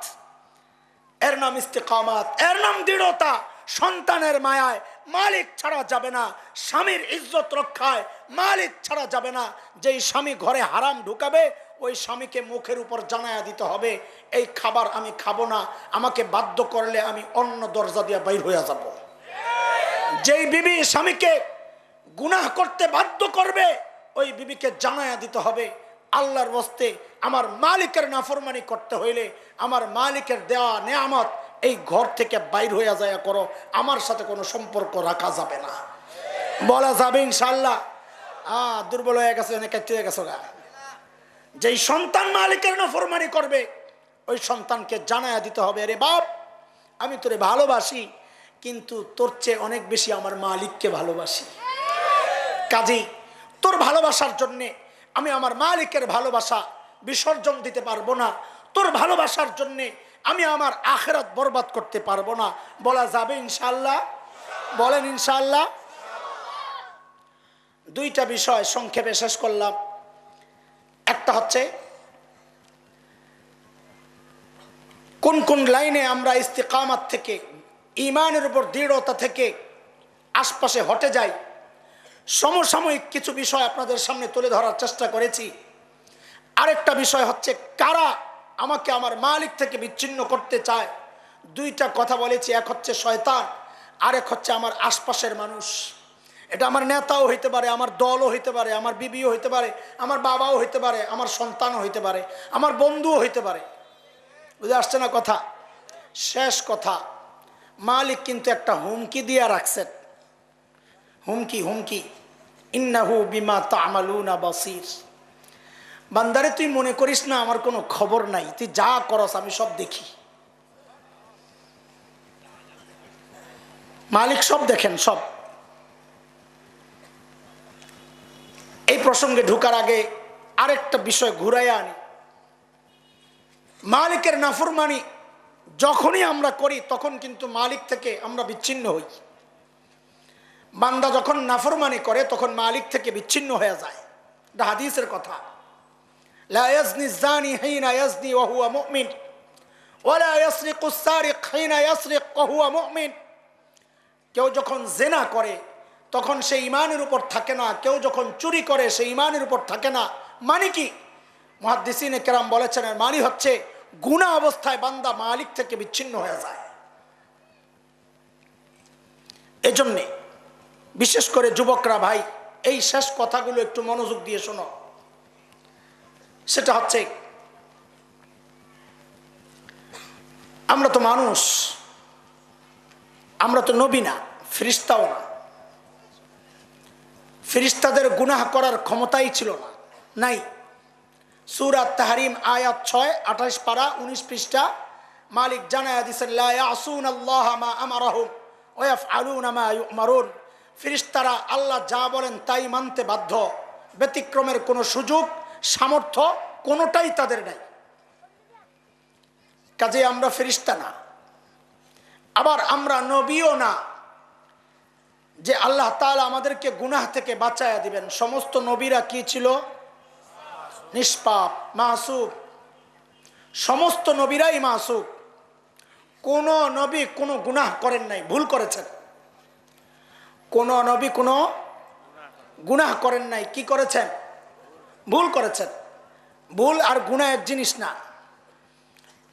এর নাম ইস্তিকামাত, এর নাম দৃঢ়তা। সন্তানের মায়ায় মালিক ছাড়া যাবে না, স্বামীর ইজ্জত রক্ষায় মালিক ছাড়া যাবে না। যেই স্বামী ঘরে হারাম ঢুকাবে, ওই স্বামীকে মুখের উপর জানায়া দিতে হবে, এই খাবার আমি খাবো না, আমাকে বাধ্য করলে আমি অন্য দরজা দিয়ে বাইর হয়ে যাব। যেই বিবি স্বামীকে গুনাহ করতে বাধ্য করবে, ওই বিবিকে জানায়া দিতে হবে, আল্লাহর ওয়াস্তে আমার মালিকের নাফরমানি করতে হইলে আমার মালিকের দেওয়া নেয়ামত এই ঘর থেকে বাইর হয়ে যায় করো, আমার সাথে কোনো সম্পর্ক রাখা যাবে না। বলা যাবে ইনশাআল্লাহ? দুর্বল হয়ে গেছে, অনেক হয়ে গেছে। যেই সন্তান মালিকের নাফরমানি করবে, ওই সন্তানকে জানায়া দিতে হবে, রে বাপ আমি তোরে ভালোবাসি, কিন্তু তোর চেয়ে অনেক বেশি আমার মালিককে ভালোবাসি। কাজেই তোর ভালোবাসার জন্যে আমি আমার মালিকের ভালোবাসা বিসর্জন দিতে পারবো না, তোর ভালোবাসার জন্যে আমি আমার আখিরাত বরবাদ করতে পারবো না। বলা যাবে ইনশাআল্লাহ? বলেন ইনশাআল্লাহ। দুইটা বিষয় সংক্ষেপে শেষ করলাম। একটা হচ্ছে কোন কোন লাইনে আমরা ইস্তিকামাত থেকে, ঈমানের উপর দৃঢ়তা থেকে আশপাশে হটে যাই। সমসাময়িক কিছু বিষয় আপনাদের সামনে তুলে ধরার চেষ্টা করেছি। আরেকটা বিষয় হচ্ছে কারা আমাকে আমার মালিক থেকে বিচ্ছিন্ন করতে চায়। দুইটা কথা বলেছি, এক হচ্ছে শয়তান, আরেক হচ্ছে আমার আশপাশের মানুষ। এটা আমার নেতাও হইতে পারে, আমার দলও হইতে পারে, আমার বিবিও হইতে পারে, আমার বাবাও হইতে পারে, আমার সন্তানও হইতে পারে, আমার বন্ধুও হইতে পারে। বুঝে আসছে না কথা? শেষ কথা, মালিক কিন্তু একটা হুমকি দিয়ে রাখছেন। হুমকি, হুমকি, ইন্নাহু বিমা তা'মালুনা বাসীর। বান্দারে তুই মনে করিস না আমার কোনো খবর নাই, তুই যা করস আমি সব দেখি। মালিক সব দেখেন, সব। এই প্রসঙ্গে ঢুকার আগে আরেকটা বিষয় ঘুরাইয়া আনি। মালিকের নাফরমানি যখনই আমরা করি তখন কিন্তু মালিক থেকে আমরা বিচ্ছিন্ন হই। বান্দা যখন নাফরমানি করে তখন মালিক থেকে বিচ্ছিন্ন হয়ে যায়। এটা হাদিসের কথা। লা ইয়াজনি যানি হিনা ইয়াজনি ওয়া হুয়া মুমিন ওয়া লা ইয়াসরিকু সারিক হিনা ইয়াসরিক ওয়া হুয়া মুমিন। কেউ যখন জিনা করে তখন সে ঈমানের উপর থাকে না, কেউ যখন চুরি করে সে ঈমানের উপর থাকে না। মানে কি? মুহাদ্দিসিনে কেরাম বলেছেন, এর মানে হচ্ছে গুনাহ অবস্থায় বান্দা মালিক থেকে বিচ্ছিন্ন হয়ে যায়। এজন্য বিশেষ করে যুবকরা ভাই, এই শেষ কথাগুলো একটু মনোযোগ দিয়ে শোনো। সেটা হচ্ছে আমরা তো মানুষ, আমরা তো নবী না, ফেরেশতাও না। ফেরেশতাদের গুনাহ করার ক্ষমতাই ছিল না, নাই। সূরা তাহরিম আয়াত 6 28 পারা 19 পৃষ্ঠা মালিক জানায়া দিয়েছেন, লা ইয়াসুনাল্লাহা মা আমারাহুম ওয়া ইয়াফআলুনা মা ইউমারুন। ফেরেশতারা আল্লাহ যা বলেন তাই মানতে বাধ্য, ব্যতিক্রমের কোনো সুযোগ সামর্থ্য কোনোটাই তাদের নাই। কাজে আমরা ফেরেশতা না, আবার আমরা নবীও না যে আল্লাহ তাআলা আমাদেরকে গুনাহ থেকে বাঁচায়া দিবেন। সমস্ত নবীরা কি ছিল? নিষ্পাপ, মাসুম। সমস্ত নবীরাই মাসুম। কোন নবী কোনো গুনাহ করেন নাই, ভুল করেছেন। কোন নবী কোনো গুনাহ করেন নাই, কি করেছেন? ভুল করেছেন। ভুল আর গুনাহ এক জিনিস না,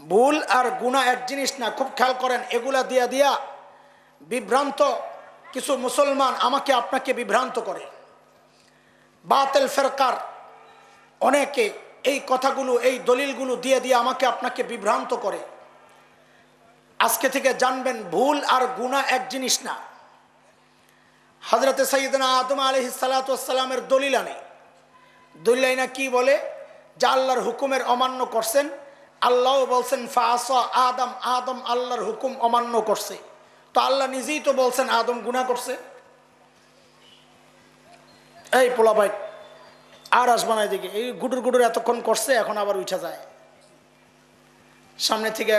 ভুল আর গুনাহ এক জিনিস না। খুব খেয়াল করেন, এগুলা দিয়া দিয়া বিভ্রান্ত কিছু মুসলমান আমাকে আপনাকে বিভ্রান্ত করে। বাতিল ফিরকার অনেকে এই কথাগুলো, এই দলিলগুলো দিয়ে দিয়ে আমাকে আপনাকে বিভ্রান্ত করে। আজকে থেকে জানবেন, ভুল আর গুনাহ এক জিনিস না। হযরতে সাইয়েদনা আদম আলাইহিস সালাতু ওয়াস সালামের দলিল আনে। দলিল আইনা কি বলে? যে আল্লাহর হুকুমের অমান্য করছেন। আল্লাহ বলছেন ফাআসা আদম, আদম আল্লাহর হুকুম অমান্য করছে। তো আল্লাহ নিজেই তো বলছেন আদম গুনাহ করছে। এই পোলা ভাই আর আসবা না এদিকে, এই গুডুর গুডুর এতক্ষণ করছে, এখন আবার উঠা যায়। সামনে থেকে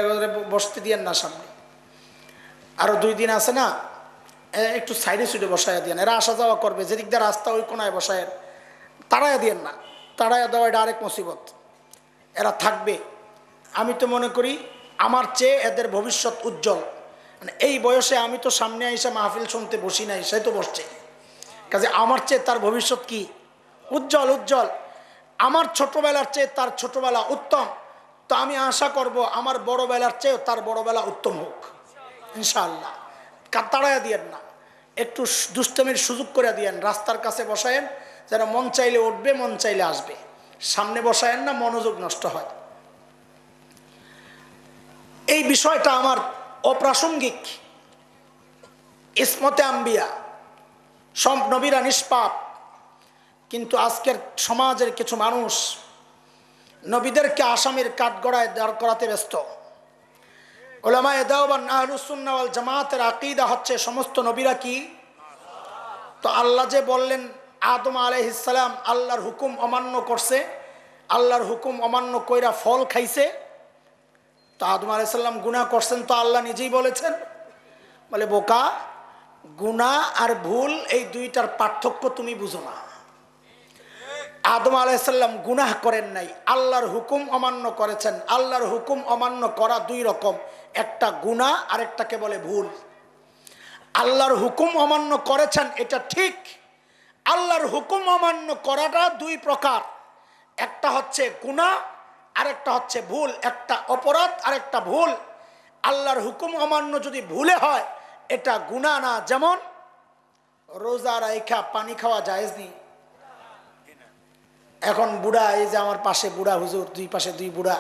বসতে দিয়েন না, সামনে আরো 2 দিন আছে না, একটু সাইডে সুইডে বসায় দিয়েন। এরা আসা যাওয়া করবে, যেদিক দিয়ে রাস্তা ওই কোনায় বসায়, তাড়াইয়া দিয়েন না। তাড়াইয়া দেওয়া এটা আরেক মুসিবত। এরা থাকবে। আমি তো মনে করি আমার চেয়ে এদের ভবিষ্যৎ উজ্জ্বল। মানে এই বয়সে আমি তো সামনে আইসা মাহফিল শুনতে বসি নাই, সে তো বসছে। কাজে আমার চেয়ে তার ভবিষ্যৎ কি? উজ্জ্বল, উজ্জ্বল। আমার ছোটবেলার চেয়ে তার ছোটবেলা উত্তম। তো আমি আশা করব আমার বড়বেলার চেয়ে তার বড়বেলা উত্তম হোক ইনশাআল্লাহ। তাড়াইয়া দিয়েন না, একটু দুষ্টমির সুযোগ করে দিয়েন। রাস্তার কাছে বসায়েন, যেন মন চাইলে উঠবে, মন চাইলে আসবে। সামনে বসায়েন না, মনোযোগ নষ্ট হয়। এই বিষয়টা আমার অপ্রাসঙ্গিক। ইসমতে আম্বিয়া, সব নবীরা নিষ্পাপ। কিন্তু আজকের সমাজের কিছু মানুষ নবীদেরকে আসামির কাঠগড়ায় দাঁড় করাতে ব্যস্ত। উলামায়ে দেওবন্দ আহলুস সুন্নাহ ওয়াল জামাতের আকীদা হচ্ছে সমস্ত নবীরা কি? তো আল্লাহ যে বললেন আদম আলাইহিস সালাম আল্লাহর হুকুম অমান্য করছে, আল্লাহর হুকুম অমান্য কইরা ফল খাইছে। তো আদম আলাইহিস সালাম গুনাহ করছেন, তো আল্লাহ নিজেই বলেছেন। বলে বোকা, গুনাহ আর ভুল এই দুইটার পার্থক্য তুমি বুঝো না। আদম আলাইহিস সালাম গুনাহ করেন নাই, আল্লাহর হুকুম অমান্য করেছেন। আল্লাহর হুকুম অমান্য করা 2 রকম, একটা গুনাহ আর একটাকে বলে ভুল। আল্লাহর হুকুম অমান্য করেছেন এটা ঠিক। আল্লাহর হুকুম অমান্য করাটা 2 প্রকার, একটা হচ্ছে গুনাহ আর একটা হচ্ছে ভুল। একটা অপরাধ আর একটা ভুল। আল্লাহর হুকুম অমান্য যদি ভুলে হয় এটা গুনাহ না। যেমন রোজা রাইখা পানি খাওয়া জায়েজ নেই। এখন বুড়া, এই যে আমার পাশে বুড়া হুজুর, 2 পাশে 2 বুড়া,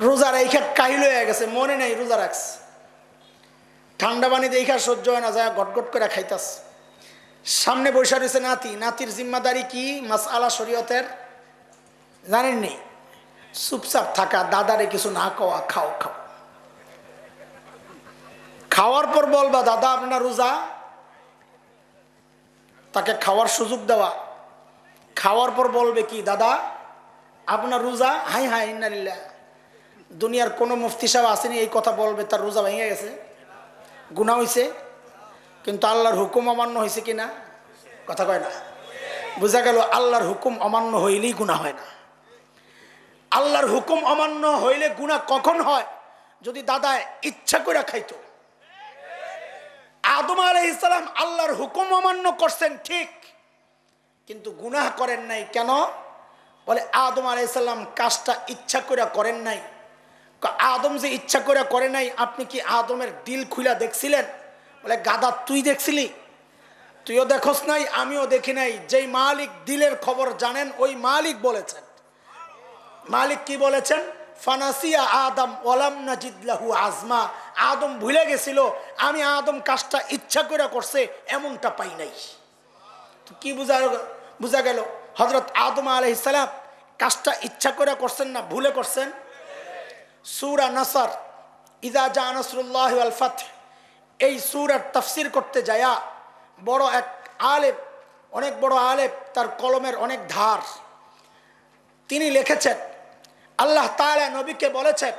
রোজা রাইখা কাহিল হয়ে গেছে, মনে নেই রোজা রাখছে। ঠান্ডা পানি দেখা সহ্য হয় না, যায় গটগট করে খাইতাস। সামনে বৈশা রয়েছে নাতি, নাতির জিম্মাদারি কি মাসআলা শরীয়তের জানেননি? চুপচাপ থাকা, দাদারে কিছু না খাওয়া, খাও খাও। খাওয়ার পর বলবা দাদা আপনার রোজা, তাকে খাওয়ার সুযোগ দেওয়া। খাওয়ার পর বলবে কি দাদা আপনার রোজা? হাই হাই ইন্নালিল্লাহ। দুনিয়ার কোনো মুফতি সাহেব আসেনি এই কথা বলবে তার রোজা ভেঙে গেছে, গুনাহ হয়েছে। কিন্তু আল্লাহর হুকুম অমান্য হয়েছে কিনা? কথা কয় না। বোঝা গেল আল্লাহর হুকুম অমান্য হইলেই গুনাহ হয় না। আল্লাহর হুকুম অমান্য হইলে গুনাহ কখন হয়? যদি দাদা ইচ্ছা করে খাইতো। আদম আলাইহিস সালাম আল্লাহর হুকুম অমান্য করছেন ঠিক, কিন্তু গুনাহ করেন নাই। কেন? বলে আদম আলাইহিস সালাম কাজটা ইচ্ছা করে করেন নাই। আদম যে ইচ্ছা করে করে নাই, আপনি কি আদমের দিল খুলা দেখছিলেন? বলে গাদা তুই দেখছিলি? তুইও দেখোস নাই, আমিও দেখি নাই। যেই মালিক দিলের খবর জানেন ওই মালিক বলেছেন। মালিক কি বলেছেন? ফানাসিয়া আদম ওয়ালাম নাজিদ লাহু আজমা। আদম ভুলে গেছিল, আমি আদম কাজটা ইচ্ছা করে করছে এমনটা পাই নাই। তো কি বোঝা গেল? হযরত আদম আলাইহিস সালাম কাজটা ইচ্ছা করে করছেন না ভুলে করছেন? সূরা নাসর, ইযা জা নাসরুল্লাহি ওয়াল ফাth, এই সূরার তাফসীর করতে যায়া বড় এক আলেম, অনেক বড় আলেম, তার কলমের অনেক ধার, তিনি লিখেছেন আল্লাহ তাআলা নবীকে বলেছেন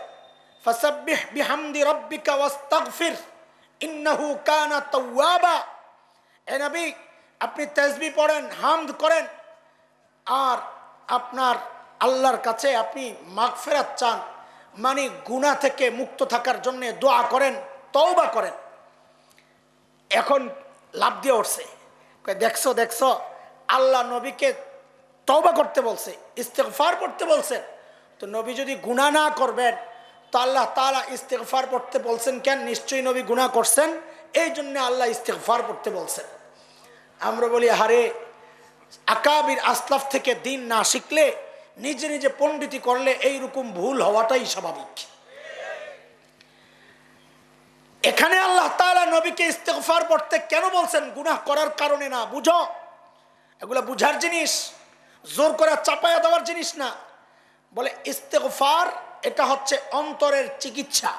ফাসাব্বিহ বিহামদি রাব্বিকা ওয়াস্তাগফির ইন্নাহু কানা তাওয়াবা। এ নবী, আপনি তাসবিহ পড়েন, হামদ করেন, আর আপনার আল্লাহর কাছে আপনি মাগফিরাত চান, মানে গুনাহ থেকে মুক্ত থাকার জন্য দোয়া করেন, তওবা করেন। এখন লাভ দিয়ে উঠছে, দেখছো দেখছো, আল্লাহ নবীকে তওবা করতে বলছে, ইস্তেগফার করতে বলছেন। তো নবী যদি গুনাহ না করবেন তো আল্লাহ তাআলা ইস্তেগফার পড়তে বলছেন কেন? নিশ্চয়ই নবী গুনাহ করছেন, এই জন্য আল্লাহ ইস্তেগফার পড়তে বলছেন। আমরা বলি হারে, আকাবির আসলাফ থেকে দিন না শিখলে, নিজে নিজে পণ্ডিতি করলে এইরকম ভুল হওয়াটাই স্বাভাবিক। এখানে আল্লাহ তাআলা নবীকে ইস্তেগফার পড়তে কেন বলছেন? গুনাহ করার কারণে না, বুঝো, এগুলা বুঝার জিনিস, জোর করে চাপায়া দেওয়ার জিনিস না। বলে ইস্তেগফার এটা হচ্ছে অন্তরের চিকিৎসা।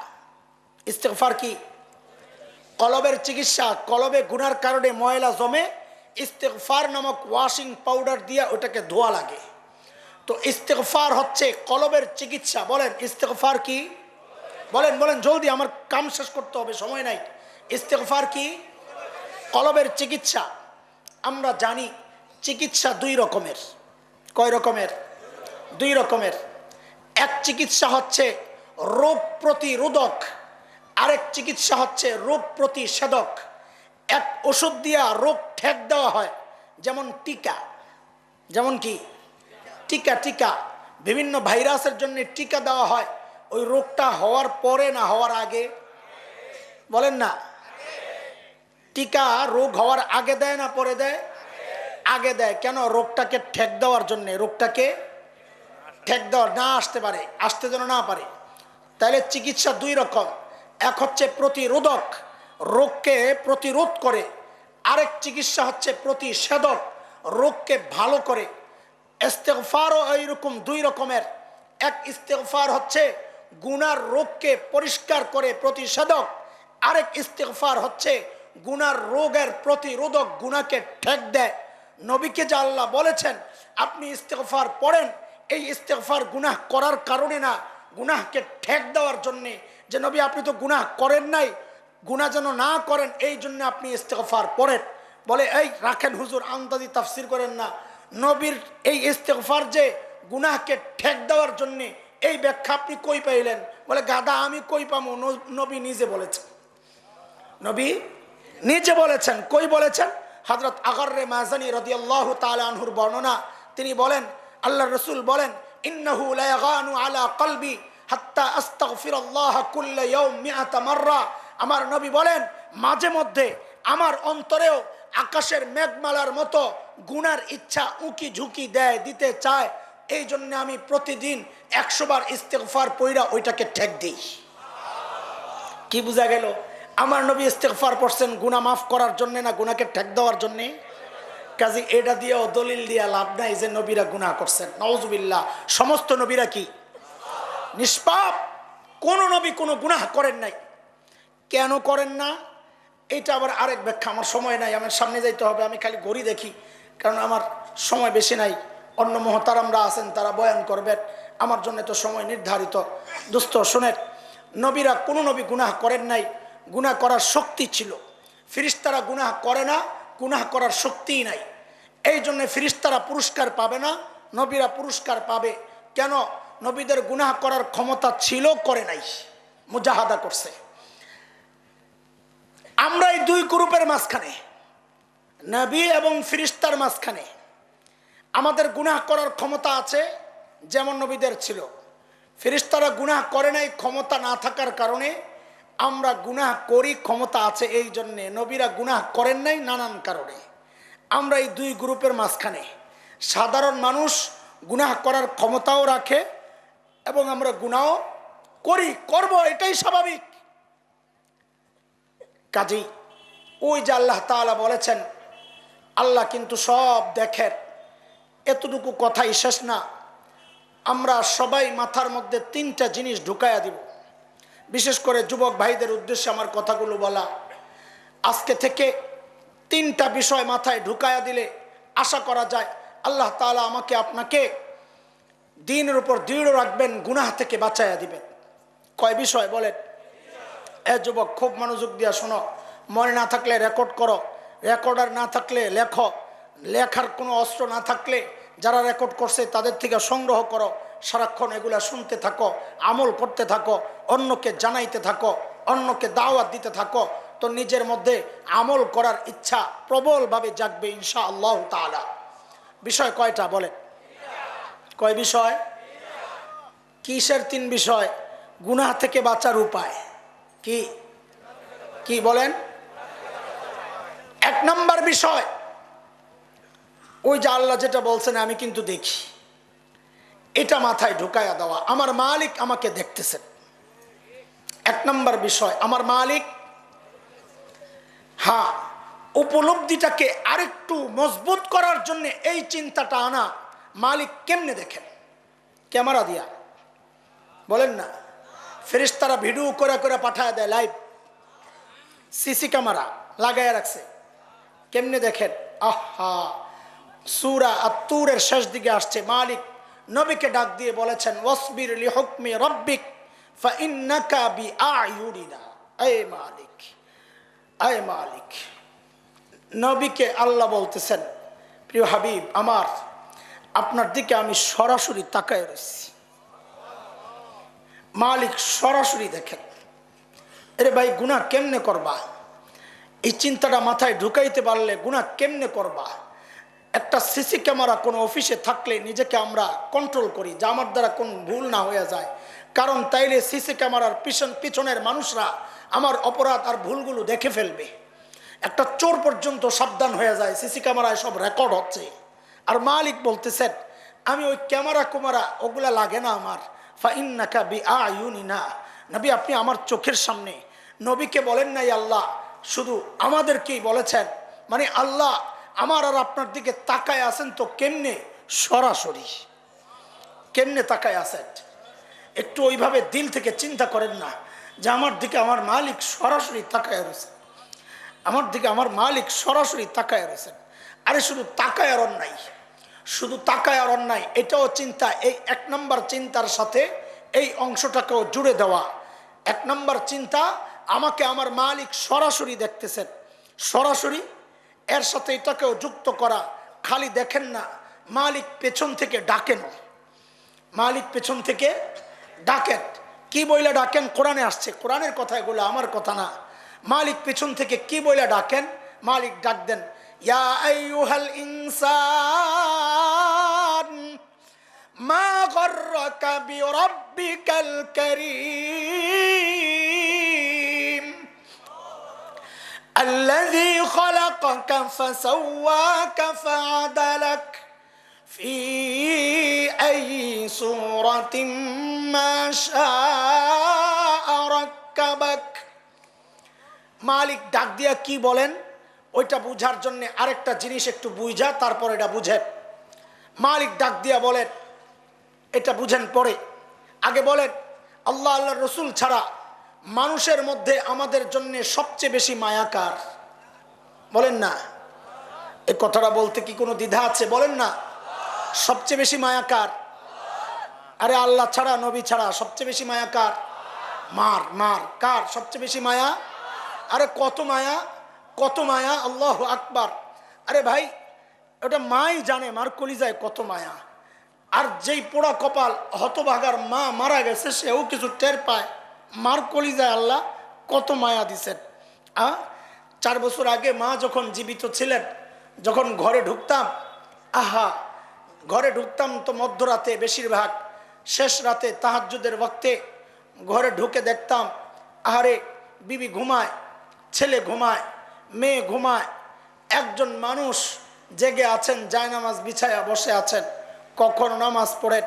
ইস্তেগফার কি? কলবের চিকিৎসা। কলবে গুনার কারণে ময়লা জমে, ইস্তেগফার নামক ওয়াশিং পাউডার দিয়ে ওটাকে ধোয়া লাগে। তো ইস্তেগফার হচ্ছে কলবের চিকিৎসা। বলেন ইস্তেগফার কি? বলেন বলেন জলদি, আমার কাম শেষ করতে হবে, সময় নাই। ইস্তেগফার কি? কলবের চিকিৎসা। আমরা জানি চিকিৎসা দুই রকমের। কয় রকমের? দুই রকমের। এক চিকিৎসা হচ্ছে রোগ প্রতিরোধক, আরেক চিকিৎসা হচ্ছে রোগ প্রতিষেধক। এক ওষুধ দিয়া রোগ ঠেক দেওয়া হয়, যেমন টিকা। যেমন কি? টিকা। টিকা বিভিন্ন ভাইরাসের জন্য টিকা দেওয়া হয়, ওই রোগটা হওয়ার পরে না হওয়ার আগে? বলেন না। টিকা রোগ হওয়ার আগে দেয় না পরে দেয়? আগে দেয়। কেন? রোগটাকে ঠেক দেওয়ার জন্য, রোগটাকে ঠেক দেওয়ার, না আসতে পারে, আসতে যেন না পারে। তাহলে চিকিৎসা দুই রকম। এক হচ্ছে প্রতিরোধক, রোগকে প্রতিরোধ করে। আরেক চিকিৎসা হচ্ছে প্রতিষেধক, রোগকে ভালো করে। ইস্তেগফারও এইরকম দুই রকমের। এক ইস্তেগফার হচ্ছে গুনার রোগকে পরিষ্কার করে, প্রতিষেধক। আরেক ইস্তেগফার হচ্ছে গুনার রোগের প্রতিরোধক, গুনাহকে ঠেক দেয়। নবীকে যা আল্লাহ বলেছেন আপনি ইস্তেগফার পড়েন, এই ইস্তেগফার গুনাহ করার কারণে না, গুনাহকে ঠেক দেওয়ার জন্যে। যে নবী আপনি তো গুনাহ করেন নাই, গুনাহ যেন না করেন এই জন্য আপনি ইস্তেগফার পড়েন। বলে এই রাখেন হুজুর, আন্দাজি তাফসির করেন না। নবীর এই ইস্তেগফার যে গুনাহকে ঠেক দেওয়ার জন্যে, এই ব্যাখ্যা আপনি কই পাইলেন? বলে গাদা, আমি কই পামু? নবী নিজে বলেছেন। নবী নিজে বলেছেন। কই বলেছেন? হযরত আগররে মাযানী রাদিয়াল্লাহু তাআলা আনহুর বর্ণনা, তিনি বলেন আল্লাহর রাসূল বলেন ইন্নাহু লা ইয়াগানু আলা কলবি হাত্তা আস্তাগফিরুল্লাহ কুল্লা ইয়াউম মিআতা মাররা। আমার নবী বলেন মাঝে মধ্যে আমার অন্তরেও আকাশের মেঘমালার মতো গুনার ইচ্ছা উকি ঝুঁকি দেয়, দিতে চায়, এই জন্য আমি প্রতিদিন 100 বার ইস্তেগফার পড়া ওইটাকে ঠেক দিই। কি বোঝা গেল? আমার নবী ইস্তেগফার পড়ছেন গুনাহ মাফ করার জন্য না গুনাহকে ঠেক দেওয়ার জন্য। কাজে এটা দিয়েও দলিল দিয়া লাভ নাই যে নবীরা গুনাহ করছেন। নাউজুবিল্লাহ। সমস্ত নবীরা কি নিষ্পাপ? কোন নবী কোনো গুনাহ করেন নাই। কেন করেন না? এটা আবার আরেক ব্যাখ্যা, আমার সময় নাই, আমার সামনে যাইতে হবে। আমি খালি ঘড়ি দেখি, কারণ আমার সময় বেশি নাই। অন্য মহতারামরা আছেন, তারা বয়ান করবেন, আমার জন্য তো সময় নির্ধারিত। দোস্ত শোনেন, নবীরা কোনো নবী গুনাহ করেন নাই। গুনাহ করার শক্তি ছিল। ফেরেশতারা গুনাহ করে না, গুনাহ করার শক্তিই নাই। এই জন্য ফেরেশতারা পুরস্কার পাবে না, নবীরা পুরস্কার পাবে। কেন? নবীদের গুনাহ করার ক্ষমতা ছিল, করে নাই, মুজাহাদা করছে। আমরা এই দুই গ্রুপের মাঝখানে, নবী এবং ফেরেশতার মাঝখানে আমাদের গুনাহ করার ক্ষমতা আছে, যেমন নবীদের ছিল। ফেরেশতারা গুনাহ করে নাই, ক্ষমতা না থাকার কারণে আমরা গুনাহ করি, ক্ষমতা আছে এই জন্যে। নবীরা গুনাহ করেন নাই নানান কারণে। আমরা এই দুই গ্রুপের মাঝখানে। সাধারণ মানুষ গুনাহ করার ক্ষমতাও রাখে, এবং আমরা গুনাহ করব, এটাই স্বাভাবিক। কাজেই ওই যে আল্লাহ তাআলা বলেছেন, আল্লাহ কিন্তু সব দেখেন। এতটুকু কথাই শেষ না, আমরা সবাই মাথার মধ্যে তিনটা জিনিস ঢুকাইয়া দিব। বিশেষ করে যুবক ভাইদের উদ্দেশ্যে আমার কথাগুলো বলা, আজকে থেকে তিনটা বিষয় মাথায় ঢুকাইয়া দিলে আশা করা যায় আল্লাহ তাআলা আমাকে আপনাকে দ্বীনের উপর দৃঢ় রাখবেন, গুনাহ থেকে বাঁচাইয়া দিবেন। কয় বিষয় বলেন? যুবক খুব মনোযোগ দিয়া শোনো, মনে না থাকলে রেকর্ড করো, রেকর্ডার না থাকলে লেখো, লেখার কোনো অস্ত্র না থাকলে যারা রেকর্ড করছে তাদের থেকে সংগ্রহ করো, সারাক্ষণ এগুলা শুনতে থাকো, আমল করতে থাকো, অন্যকে জানাইতে থাকো, অন্যকে দাওয়াত দিতে থাকো, তো নিজের মধ্যে আমল করার ইচ্ছা প্রবলভাবে জাগবে ইনশাআল্লাহ তাআলা। বিষয় কয়টা বলেন? কয় বিষয়? কিসের তিন বিষয়? গুনাহ থেকে বাঁচার উপায় কি কি বলেন? এক নম্বর বিষয়, ওই যে আল্লাহ যেটা বলছেন আমি কিন্তু দেখি, এটা মাথায় ঢুকাইয়া দেওয়া, আমার মালিক আমাকে দেখতেছেন। এক নম্বর বিষয়, আমার মালিক। হ্যাঁ, উপলব্ধিটাকে আরেকটু মজবুত করার জন্য এই চিন্তাটা আনা, মালিক কেমনে দেখেন? ক্যামেরা দিয়া বলেন না, ফেরেশতারা ভিডিও করে করে পাঠায় দেয়, লাইভ সিসি ক্যামেরা লাগাইয়া রাখছে, কেমনে দেখেন? আহা, সূরা আত-তুরের শেষ দিকে আসছে, মালিক নবীকে ডাক দিয়ে বলেছেন, ওয়াসবির লিহুকমি রাব্বিক ফাইন্নাকা বিআয়ুনিনা। এই মালিক, এই মালিক, নবীকে আল্লাহ বলতেছেন, প্রিয় হাবিব আমার, আপনার দিকে আমি সরাসরি তাকায় রয়েছি। মালিক সরাসরি দেখেন। আরে ভাই, গুনাহ কেমনে করবা? এই চিন্তাটা মাথায় ঢুকাইতে পারলে গুনাহ কেমনে করবা? একটা সিসি ক্যামেরা কোনো অফিসে থাকলে নিজেকে আমরা কন্ট্রোল করি যে আমার দ্বারা কোন ভুল না হয়ে যায়, কারণ তাইলে সিসি ক্যামেরার পিছনের মানুষরা আমার অপরাধ আর ভুলগুলো দেখে ফেলবে। একটা চোর পর্যন্ত সাবধান হয়ে যায়, সিসি ক্যামেরায় সব রেকর্ড হচ্ছে। আর মালিক বলতেছেন, আমি ওই ক্যামেরা কুমারা ওগুলা লাগে না আমার, ফাইন্নাকা বিআয়ুনিনা। নবী আপনি আমার চোখের সামনে। নবীকে বলেন নাই আল্লাহ, শুধু আমাদেরকেই বলেছেন, মানে আল্লাহ আমার আর আপনার দিকে তাকায় আছেন তো কেমনে? সরাসরি। কেমনে তাকায় আছেন? একটু ওইভাবে দিল থেকে চিন্তা করেন না যে আমার দিকে আমার মালিক সরাসরি তাকায় রয়েছেন, আমার দিকে আমার মালিক সরাসরি তাকায় রয়েছেন। আরে শুধু তাকায় আর অন্যায়, শুধু তাকায় আর অন্যায়, এটাও চিন্তা। এই এক নম্বর চিন্তার সাথে এই অংশটাকেও জুড়ে দেওয়া। এক নম্বর চিন্তা, আমাকে আমার মালিক সরাসরি দেখতেছেন, সরাসরি। এর সাথে এটাকেও যুক্ত করা, খালি দেখেন না, মালিক পেছন থেকে ডাকেন, মালিক পেছন থেকে ডাকেন। কি বইলা ডাকেন? কোরআনে আসছে, কোরআনের কথা এগুলো, আমার কথা না। মালিক পেছন থেকে কি বইলা ডাকেন? মালিক ডাক দেন, ইয়া আইয়ুহাল ইনসান মা গররাকা বিরাব্বিকাল কারীম الذي خلقك فسواك فعدلك في أي صورة ما شاء ركبك। মালিক ডাক দিয়া কি বলেন ওইটা বুঝার জন্য আরেকটা জিনিস একটু বুঝা তারপর এটা বুঝেন। মালিক ডাক দিয়া বলেন, এটা বুঝেন পরে, আগে বলেন আল্লাহ আল্লাহর রসুল ছাড়া মানুষের মধ্যে আমাদের জন্য সবচেয়ে বেশি মায়া কার? বলেন না। এই কথাটা বলতে কি কোনো দ্বিধা আছে? বলেন না। সবচেয়ে বেশি মায়া কার? আরে আল্লাহ ছাড়া, নবী ছাড়া সবচেয়ে বেশি মায়া কার? মার মার কার সবচেয়ে বেশি মায়া? আরে কত মায়া, কত মায়া, আল্লাহু আকবার। আরে ভাই, ওটা মাই জানে মার কলিজায় কত মায়া। আর যেই পোড়া কপাল হতভাগার মা মারা গেছে, সেও কিছু টের পায় মার কলিজায় আল্লাহ কত মায়া দিছেন। 4 বছর আগে মা যখন জীবিত ছিলেন, যখন ঘরে ঢুকতাম, আহা, ঘরে ঢুকতাম তো মধ্যরাতে, বেশিরভাগ শেষ রাতে তাহাজ্জুদের ওয়াক্তে ঘরে ঢুকে দেখতাম, আহারে বিবি ঘুমায়, ছেলে ঘুমায়, মেয়ে ঘুমায়, একজন মানুষ জেগে আছেন, জায়নামাজ বিছায়া বসে আছেন। কখন নামাজ পড়েন,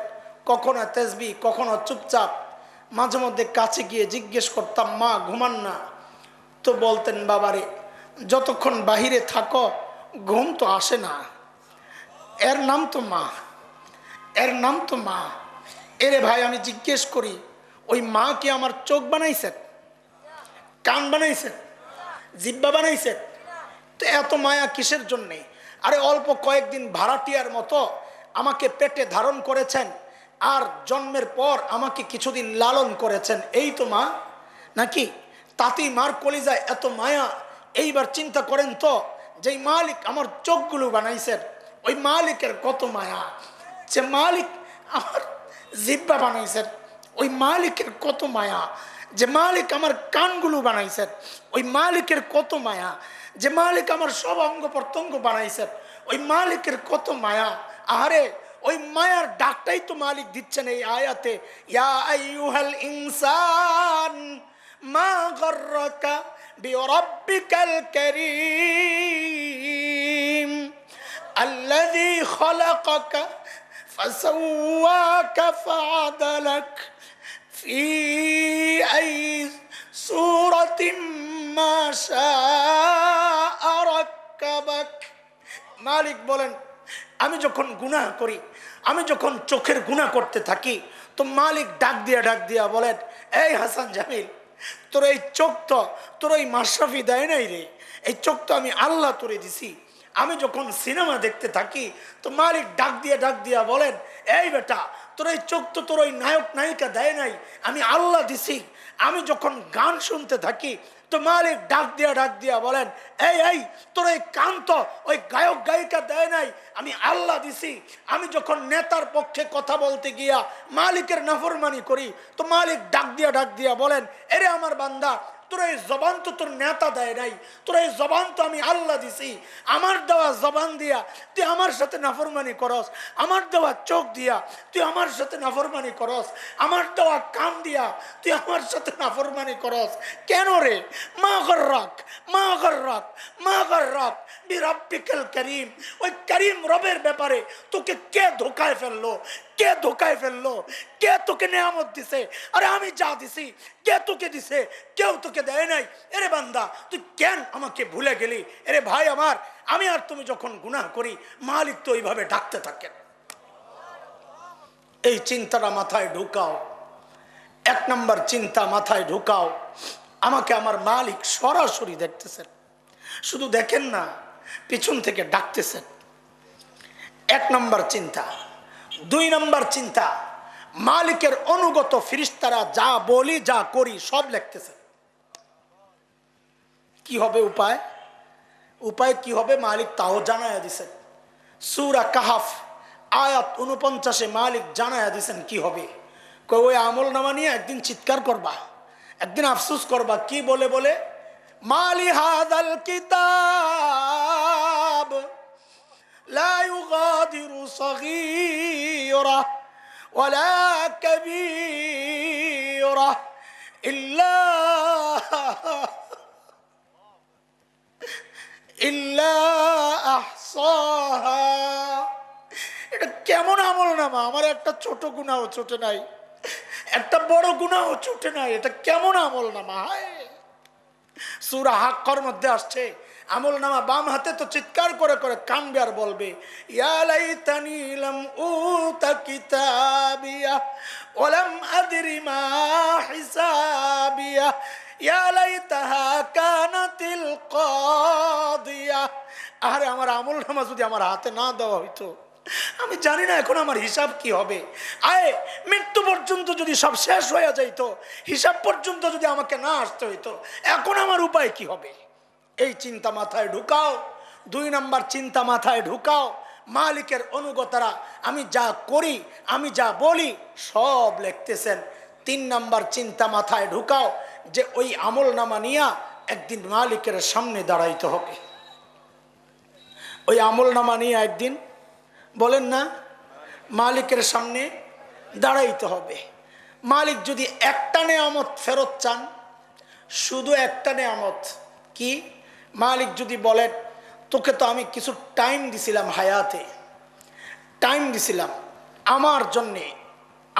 কখনো তেসবি, কখনো চুপচাপ। মাঝে মধ্যে কাছে গিয়ে জিজ্ঞেস করতাম, মা ঘুমান না? তো বলতেন, বাবারে যতক্ষণ বাহিরে থাকো ঘুম তো আসে না, এর নাম তো মা, এর নাম তো মা। এরে ভাই আমি জিজ্ঞেস করি, ওই মা কি আমার চোখ বানাইছেন, কান বানাইছেন, জিব্বা বানাইছেন? তো এত মায়া কিসের জন্যে? আরে অল্প কয়েকদিন ভাড়াটিয়ার মতো আমাকে পেটে ধারণ করেছেন, আর জন্মের পর আমাকে কিছুদিন লালন করেছেন, এই তো মা নাকি? তাতেই মার কলিজায় এত মায়া। এইবার চিন্তা করেন তো, যেই মালিক আমার চোখগুলো বানাইছেন, ওই মালিকের কত মায়া। যে মালিক আমার জিব্বা বানাইছেন, ওই মালিকের কত মায়া। যে মালিক আমার কানগুলো বানাইছেন, ওই মালিকের কত মায়া। যে মালিক আমার সব অঙ্গ প্রত্যঙ্গ বানাইছেন, ওই মালিকের কত মায়া। আরে ওই মায়ার ডাকটাই তো মালিক দিচ্ছেন এই আয়াতে, ইয়া আইয়ুহাল ইনসান মা গররাকা বিরাব্বিকাল কারীম আল্লাযী খালাকাকা ফাসাওয়াকা ফাআদালাক ফি আই সূরাতিন মা শাআ রাক্কাবাক। মালিক বলেন, আমি যখন গুনাহ করি, আমি যখন চোখের গুনাহ করতে থাকি, তো মালিক ডাক দিয়া বলেন, এই হাসান জামিল, তোর এই চোখ তো তোর ওই মাশরাফি দেয় নাই রে, এই চোখ তো আমি আল্লাহ তোরে দিছি। আমি যখন সিনেমা দেখতে থাকি, তো মালিক ডাক দিয়া বলেন, এই বেটা, তোর এই চোখ তো তোর ওই নায়ক নায়িকা দেয় নাই, আমি আল্লাহ দিছি। আমি যখন গান শুনতে থাকি, তো মালিক ডাক দিয়া বলেন, এই তোর এই কান তো ওই গায়ক গায়িকা দেয় নাই, আমি আল্লাহ দিছি। আমি যখন নেতার পক্ষে কথা বলতে গিয়া মালিকের নাফরমানি করি, তো মালিক ডাক দিয়া বলেন, এরে আমার বান্দা, তোর এই জবান তো তোর নেতা দেয় নাই, তোর এই জবান তো আমি আল্লাহ দিছি। আমার দেওয়া জবান দিয়া তুই আমার সাথে নাফরমানি করস, আমার দেওয়া চোখ দিয়া তুই আমার সাথে নাফরমানি করস, আমার দেওয়া কান দিয়া তুই আমার সাথে নাফরমানি করস। কেন রে? মা গররাক মা গররাক মা গররাক বিরাব্বিকাল কারীম। ওই করিম রবের ব্যাপারে তোকে কে ধোকায় ফেললো? কে ধোকায় ফেললো? কে তোকে নেয়ামত দিছে? আরে আমি যা দিছি কে তোকে দিছে? কেউ তোকে দেয় নাই। এরে বান্দা, তুই কেন আমাকে ভুলে গেলি? এরে ভাই আমার, আমি আর তুমি যখন গুনাহ করি, মালিক তো এইভাবে ডাকতে থাকেন। এই চিন্তাটা মাথায় ঢুকাও, এক নম্বর চিন্তা মাথায় ঢুকাও, আমাকে আমার মালিক সরাসরি দেখতেছেন, শুধু দেখেন না, পিছন থেকে ডাকতেছেন। এক নম্বর চিন্তা। দুই নম্বর চিন্তা, মালিকের অনুগত ফেরেশতারা যা বলি যা করি সব লিখতেছে। কি হবে উপায়? উপায় কি হবে মালিক তাও জানায়া দিছেন। সূরা কাহাফ আয়াত 49-এ মালিক জানায়া দিছেন কি হবে। ওই আমল নামা নিয়ে একদিন চিৎকার করবা, একদিন আফসোস করবা। কি বলে বলে? মালি হাদাল কিতাব লা ইউগাদিরু সগীরা ওয়ালা কাবীরা ইল্লা আহসাহা। এটা কেমন আমল নামা? আমার একটা ছোট গুনাহ ছোটে নাই, একটা বড় গুনাহ ছোটে নাই, এটা কেমন আমল নামা? সূরা হাক্কার মধ্যে আসছে, আমল নামা বাম হাতে তো চিৎকার করে করে কানবে আর বলবে, ইয়া লাইতানি লাম উতা কিতাবিয়া ওয়া লাম আদরি মা হিসাবিয়া ইয়া লাইতাহা কানাতিল কাদিয়া। আরে আমার আমল নামা যদি আমার হাতে না দেওয়া হইতো, আমি জানি না এখন আমার হিসাব কি হবে। আয় মৃত্যু পর্যন্ত যদি সব শেষ হয়ে যাইতো, হিসাব পর্যন্ত যদি আমাকে না আসতে হইতো, এখন আমার উপায় কি হবে? এই চিন্তা মাথায় ঢুকাও। দুই নাম্বার চিন্তা মাথায় ঢুকাও, মালিকের অনুগতরা আমি যা করি আমি যা বলি সব লিখতেছেন। তিন নাম্বার চিন্তা মাথায় ঢুকাও যে ওই আমল নামা নিয়া একদিন মালিকের সামনে দাঁড়াইতে হবে। ওই আমল নামা নিয়ে একদিন, বলেন না, মালিকের সামনে দাঁড়াইতে হবে। মালিক যদি একটা নেয়ামত ফেরত চান, শুধু একটা নেয়ামত, কি? মালিক যদি বলেন, তোকে তো আমি কিছু টাইম দিছিলাম, হায়াতে টাইম দিছিলাম আমার জন্যে,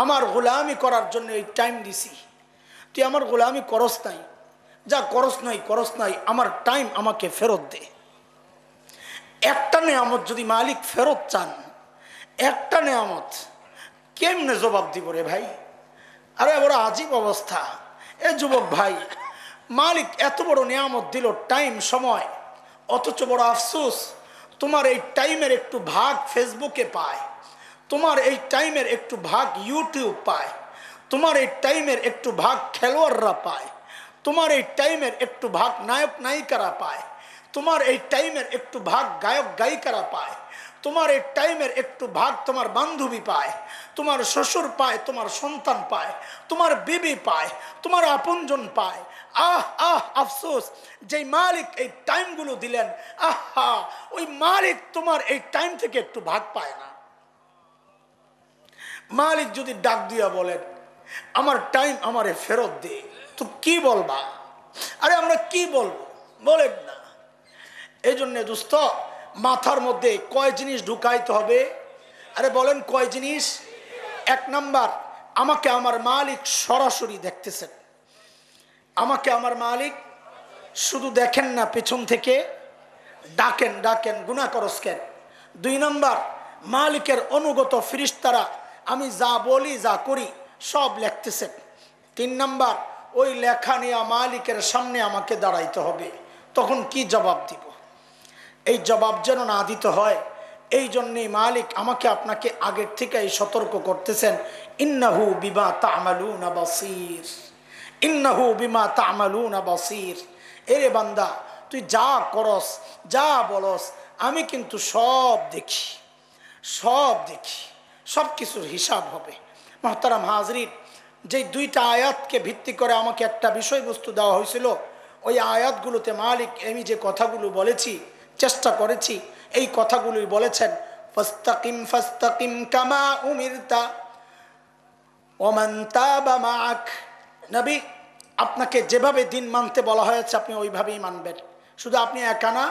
আমার গোলামি করার জন্য এই টাইম দিছি, তুই আমার গোলামি করস নাই, যা করস নাই, আমার টাইম আমাকে ফেরত দে। একটা নেয়ামত যদি মালিক ফেরত চান, একটা নেয়ামত কেমনে জবাব দিব রে ভাই? আরে বড় আজীব অবস্থা। এ যুবক ভাই, মালিক এত বড় নিয়ামত দিল, টাইম, সময়, অথচ বড় আফসোস তোমার এই টাইমের একটু ভাগ ফেসবুকে পায়, তোমার এই টাইমের একটু ভাগ ইউটিউব পায়, তোমার এই টাইমের একটু ভাগ খেলোয়াড়রা পায়, তোমার এই টাইমের একটু ভাগ নায়ক নায়িকারা পায়, তোমার এই টাইমের একটু ভাগ গায়ক গায়িকারা পায়, তোমার এই টাইমের একটু ভাগ তোমার বান্ধবী পায়, তোমার শ্বশুর পায়, তোমার সন্তান পায়, তোমার বিবি পায়, তোমার আপনজন পায়। আহ আহ আফসোস, যে মালিক এই টাইমগুলো দিলেন, আহা, ওই মালিক তোমার এই টাইম থেকে একটু ভাগ পায় না। মালিক যদি ডাক দিয়া বলেন আমার টাইম আমারে ফেরত দে, তো কি বলবা? আরে আমরা কি বলবো বলেন না। এই জন্য দোস্ত, মাথার মধ্যে কয় জিনিস ঢুকাইতে হবে? আরে বলেন কয় জিনিস? এক নাম্বার, আমাকে আমার মালিক সরাসরি দেখতেছেন, আমাকে আমার মালিক শুধু দেখেন না, পেছন থেকে ডাকেন ডাকেন গুনাহ করস কেন। দুই নাম্বার, মালিকের অনুগত ফেরেশতারা আমি যা বলি যা করি সব লিখতেছেন। তিন নাম্বার, ওই লেখা নিয়ে মালিকের সামনে আমাকে দাঁড়াইতে হবে, তখন কি জবাব দিব? এই জবাব যেন না দিতে হয়, এই জন্যই মালিক আমাকে আপনাকে আগের থেকেই সতর্ক করতেছেন, ইন্নাহু বিমা তা'মালুনা বাসীর, ইন্নাহু বিমা তা'মালুনা বাসীর। এরে বান্দা, তুই যা করস, যা বলস, আমি কিন্তু সব দেখি, সব দেখি, সব কিছুর হিসাব হবে। মুহতারাম হাজরিন, যে দুইটা আয়াতকে ভিত্তি করে আমাকে একটা বিষয়বস্তু দেওয়া হয়েছিল, ওই আয়াতগুলোতে মালিক আমি যে কথাগুলো বলেছি, চেষ্টা করেছি, এই কথাগুলোই বলেছেন, ফাস্তাকিম ফাস্তাকিম কামা উমিরতা ওমান তাবা মাআক। নবী, আপনাকে যেভাবে দিন মানতে বলা হয়েছে আপনি ওইভাবেই মানবেন। শুধু আপনি একা না,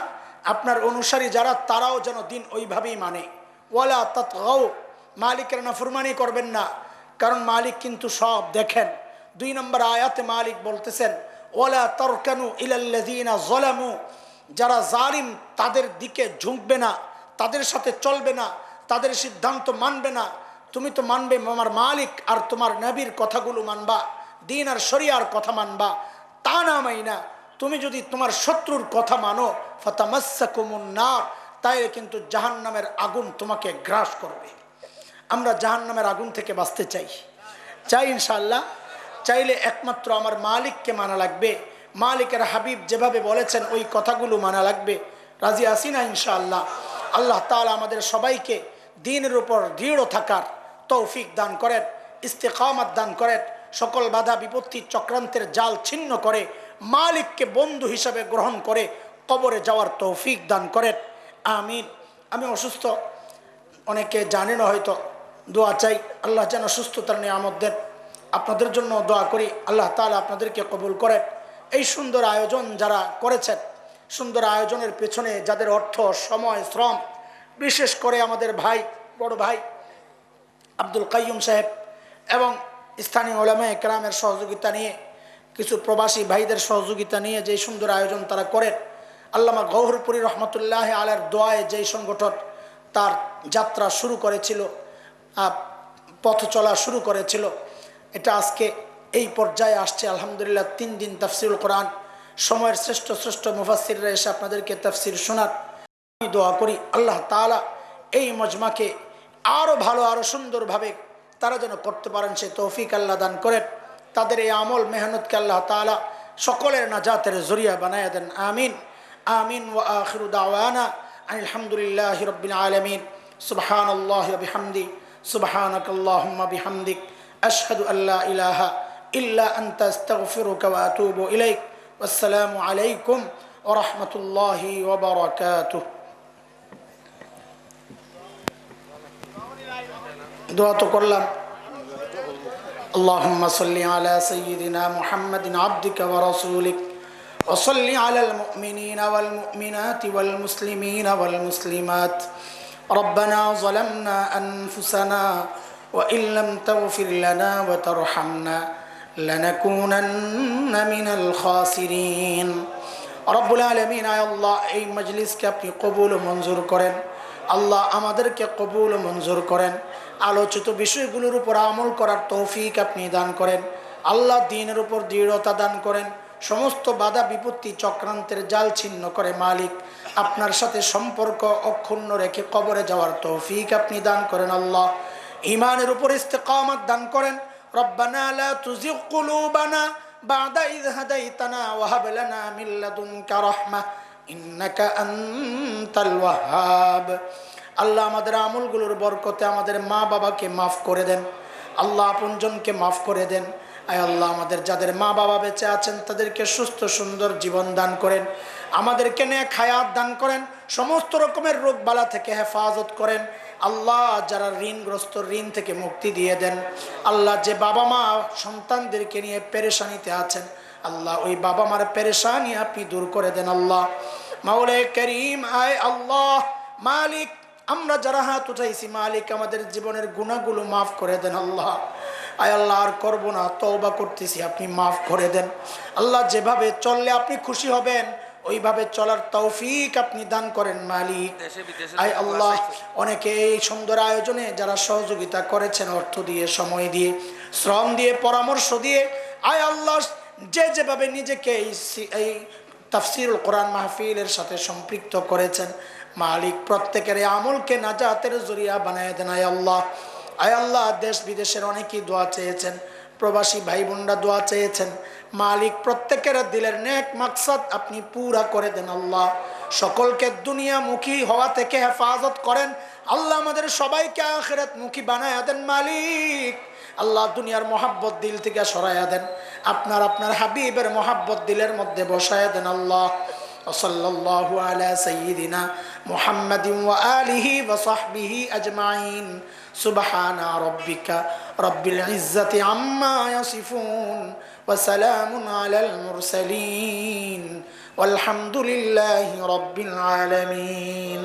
আপনার অনুসারী যারা, তারাও যেন দিন ওইভাবেই মানে। ওয়ালা তাতগাও, মালিকের নাফরমানি করবেন না, কারণ মালিক কিন্তু সব দেখেন। দুই নম্বর আয়াতে মালিক বলতেছেন, ওয়ালা তারকানু ইলাল্লাযীনা যালামু, যারা জালিম তাদের দিকে ঝুঁকবে না, তাদের সাথে চলবে না, তাদের সিদ্ধান্ত মানবে না। তুমি তো মানবে আমার মালিক আর তোমার নবীর কথাগুলো মানবা, দিন আর শরিয়ার কথা মানবা। তা না মাইনা তুমি যদি তোমার শত্রুর কথা মানো, ফাতামাসসাকুমুন নার, তাইলে কিন্তু জাহান্নামের আগুন তোমাকে গ্রাস করবে। আমরা জাহান্নামের আগুন থেকে বাঁচতে চাই, চাই ইনশাআল্লাহ। চাইলে একমাত্র আমার মালিককে মানা লাগবে, মালিকের হাবিব যেভাবে বলেছেন ওই কথাগুলো মানা লাগবে। রাজি আছি না ইনশাআল্লাহ? আল্লাহ তাআলা আমাদের সবাইকে দ্বীনের উপর দৃঢ় থাকার তৌফিক দান করেন, ইস্তেকামত দান করেন, সকল বাধা বিপত্তি চক্রান্তের জাল ছিন্ন করে মালিককে বন্ধু হিসাবে গ্রহণ করে কবরে যাওয়ার তৌফিক দান করেন, আমিন। আমি অসুস্থ, অনেকে জানেন হয়তো, দোয়া চাই আল্লাহ যেন সুস্থতার নিয়ামত দেন। আপনাদের জন্য দোয়া করি আল্লাহ তাআলা আপনাদেরকে কবুল করেন। এই সুন্দর আয়োজন যারা করেছেন, সুন্দর আয়োজনের পেছনে যাদের অর্থ, সময়, শ্রম, বিশেষ করে আমাদের ভাই, বড় ভাই আব্দুল কাইয়ুম সাহেব এবং স্থানীয় উলামায়ে কেরামের সহযোগিতা নিয়ে, কিছু প্রবাসী ভাইদের সহযোগিতা নিয়ে যে সুন্দর আয়োজন তারা করেন, আল্লামা গওহরপুরী রহমতুল্লাহ আলাইহির দোয়ায় যেই সংগঠন তার যাত্রা শুরু করেছিল, পথ চলা শুরু করেছিল, এটা আজকে এই পর্যায়ে আসছে আলহামদুলিল্লাহ। 3 দিন তাফসিরুল কোরআন, সময়ের শ্রেষ্ঠ শ্রেষ্ঠ মুফাসসিররা এসে আপনাদেরকে তাফসির শোনার। আমি দোয়া করি আল্লাহ তাআলা এই মজমাকে আরও ভালো, আরও সুন্দরভাবে তারা যেন করতে পারেন, সে তৌফিক আল্লাহ দান করেন। তাদের এই আমল মেহনতকে আল্লাহ তাআলা সকলের নাজাতের জরিয়া বানায় দেন, আমিন আমিন। ওয়া আখিরু দাওয়ানা আলহামদুলিল্লাহি রাব্বিল আলামিন। সুবহানাল্লাহি ওয়া বিহামদি, সুবহানাকাল্লাহুম্মা বিহামদিক, আশহাদু আল্লা ইলাহা ইল্লা আনতা আস্তাগফিরুকা ওয়া আতুবু ইলাইক। আসসালামু আলাইকুম ওয়া রাহমাতুল্লাহি ওয়া বারাকাতুহু। দোয়া তো করলাম। اللهم صل على سيدنا محمد عبدك ورسولك وصل على المؤمنين والمؤمنات والمسلمين والمسلمات. ربنا ظلمنا أنفسنا وإن لم تغفر لنا وترحمنا لنكونن من الخاسرين রব্বুল আলামিন আয় আল্লাহ এই মজলিসকে আপনি কবুল ও মঞ্জুর করেন আল্লাহ আমাদেরকে কবুল ও মঞ্জুর করেন আলোচিত বিষয়গুলোর উপর আমল করার তৌফিক আপনি দান করেন আল্লাহ দ্বীনের উপর দৃঢ়তা দান করেন সমস্ত বাধা বিপত্তি চক্রান্তের জাল ছিন্ন করে মালিক আপনার সাথে সম্পর্ক অক্ষুণ্ণ রেখে কবরে যাওয়ার তৌফিক আপনি দান করেন আল্লাহ ঈমানের উপর ইস্তেকামত দান করেন রব্বানা লা তুজিগ কুলুবানা বা'দা ইয হাদাইতানা ওয়া হাব লানা মিন লাদুনকা রাহমাহ ইন্নাকা আনতাল ওয়াহ্হাব আল্লাহ আমাদের আমলগুলোর বরকতে আমাদের মা বাবাকে মাফ করে দেন আল্লাহ আপনজনকে মাফ করে দেন আয় আল্লাহ আমাদের যাদের মা বাবা বেঁচে আছেন তাদেরকে সুস্থ সুন্দর জীবন দান করেন আমাদেরকে নেক হায়াত দান করেন সমস্ত রকমের রোগ বালা থেকে হেফাজত করেন আল্লাহ যারা ঋণগ্রস্ত ঋণ থেকে মুক্তি দিয়ে দেন আল্লাহ যে বাবা মা সন্তানদেরকে নিয়ে পেরেশানিতে আছেন আল্লাহ ওই বাবা মার পেরেশানি আপনি দূর করে দেন আল্লাহ মাওলা করিম আয় আল্লাহ মালিক আমরা যারা হাত উঠাইছি মালিক আমাদের জীবনের গুনাহগুলো মাফ করে দেন আল্লাহ আয় আল্লাহ আর করব না তওবা করতেছি আপনি মাফ করে দেন আল্লাহ যেভাবে চললে আপনি খুশি হবেন ওইভাবে চলার তৌফিক আপনি দান করেন মালিক আয় আল্লাহ অনেকে এই সুন্দর আয়োজনে যারা সহযোগিতা করেছেন অর্থ দিয়ে সময় দিয়ে শ্রম দিয়ে পরামর্শ দিয়ে আয় আল্লাহ যে যেভাবে নিজেকে এই তাফসীরুল কোরআন মাহফিলের সাথে সম্পৃক্ত করেছেন মালিক প্রত্যেকের আমলকে নাজাতের জরিয়া বানায় দেন আয় আল্লাহ দেশ বিদেশের অনেকেই দোয়া চেয়েছেন প্রবাসী ভাই বোনরা দোয়া চেয়েছেন মালিক প্রত্যেকের দিলের নেক মাকসাদ আপনি পুরা করে দেন আল্লাহ সকলকে দুনিয়ামুখী হওয়া থেকে হেফাজত করেন আল্লাহ আমাদের সবাইকে আখিরাত মুখী বানায় দেন মালিক আল্লাহ দুনিয়ার মোহাব্বত দিল থেকে সরাইয়া দেন আপনার হাবিবের মোহাব্বত দিলের মধ্যে বসায় দেন আল্লাহ সাল্লাল্লাহু আলা সাইয়্যিদিনা মুহাম্মাদিন ওয়া আলিহি ওয়া সাহবিহি আজমাইন সুবহানা রাব্বিকা রাব্বিল ইজ্জাতি আম্মা ইয়াসিফুন ওয়া সালামুন আলাল মুরসালিন ওয়ালহামদুলিল্লাহি রাব্বিল আলামিন।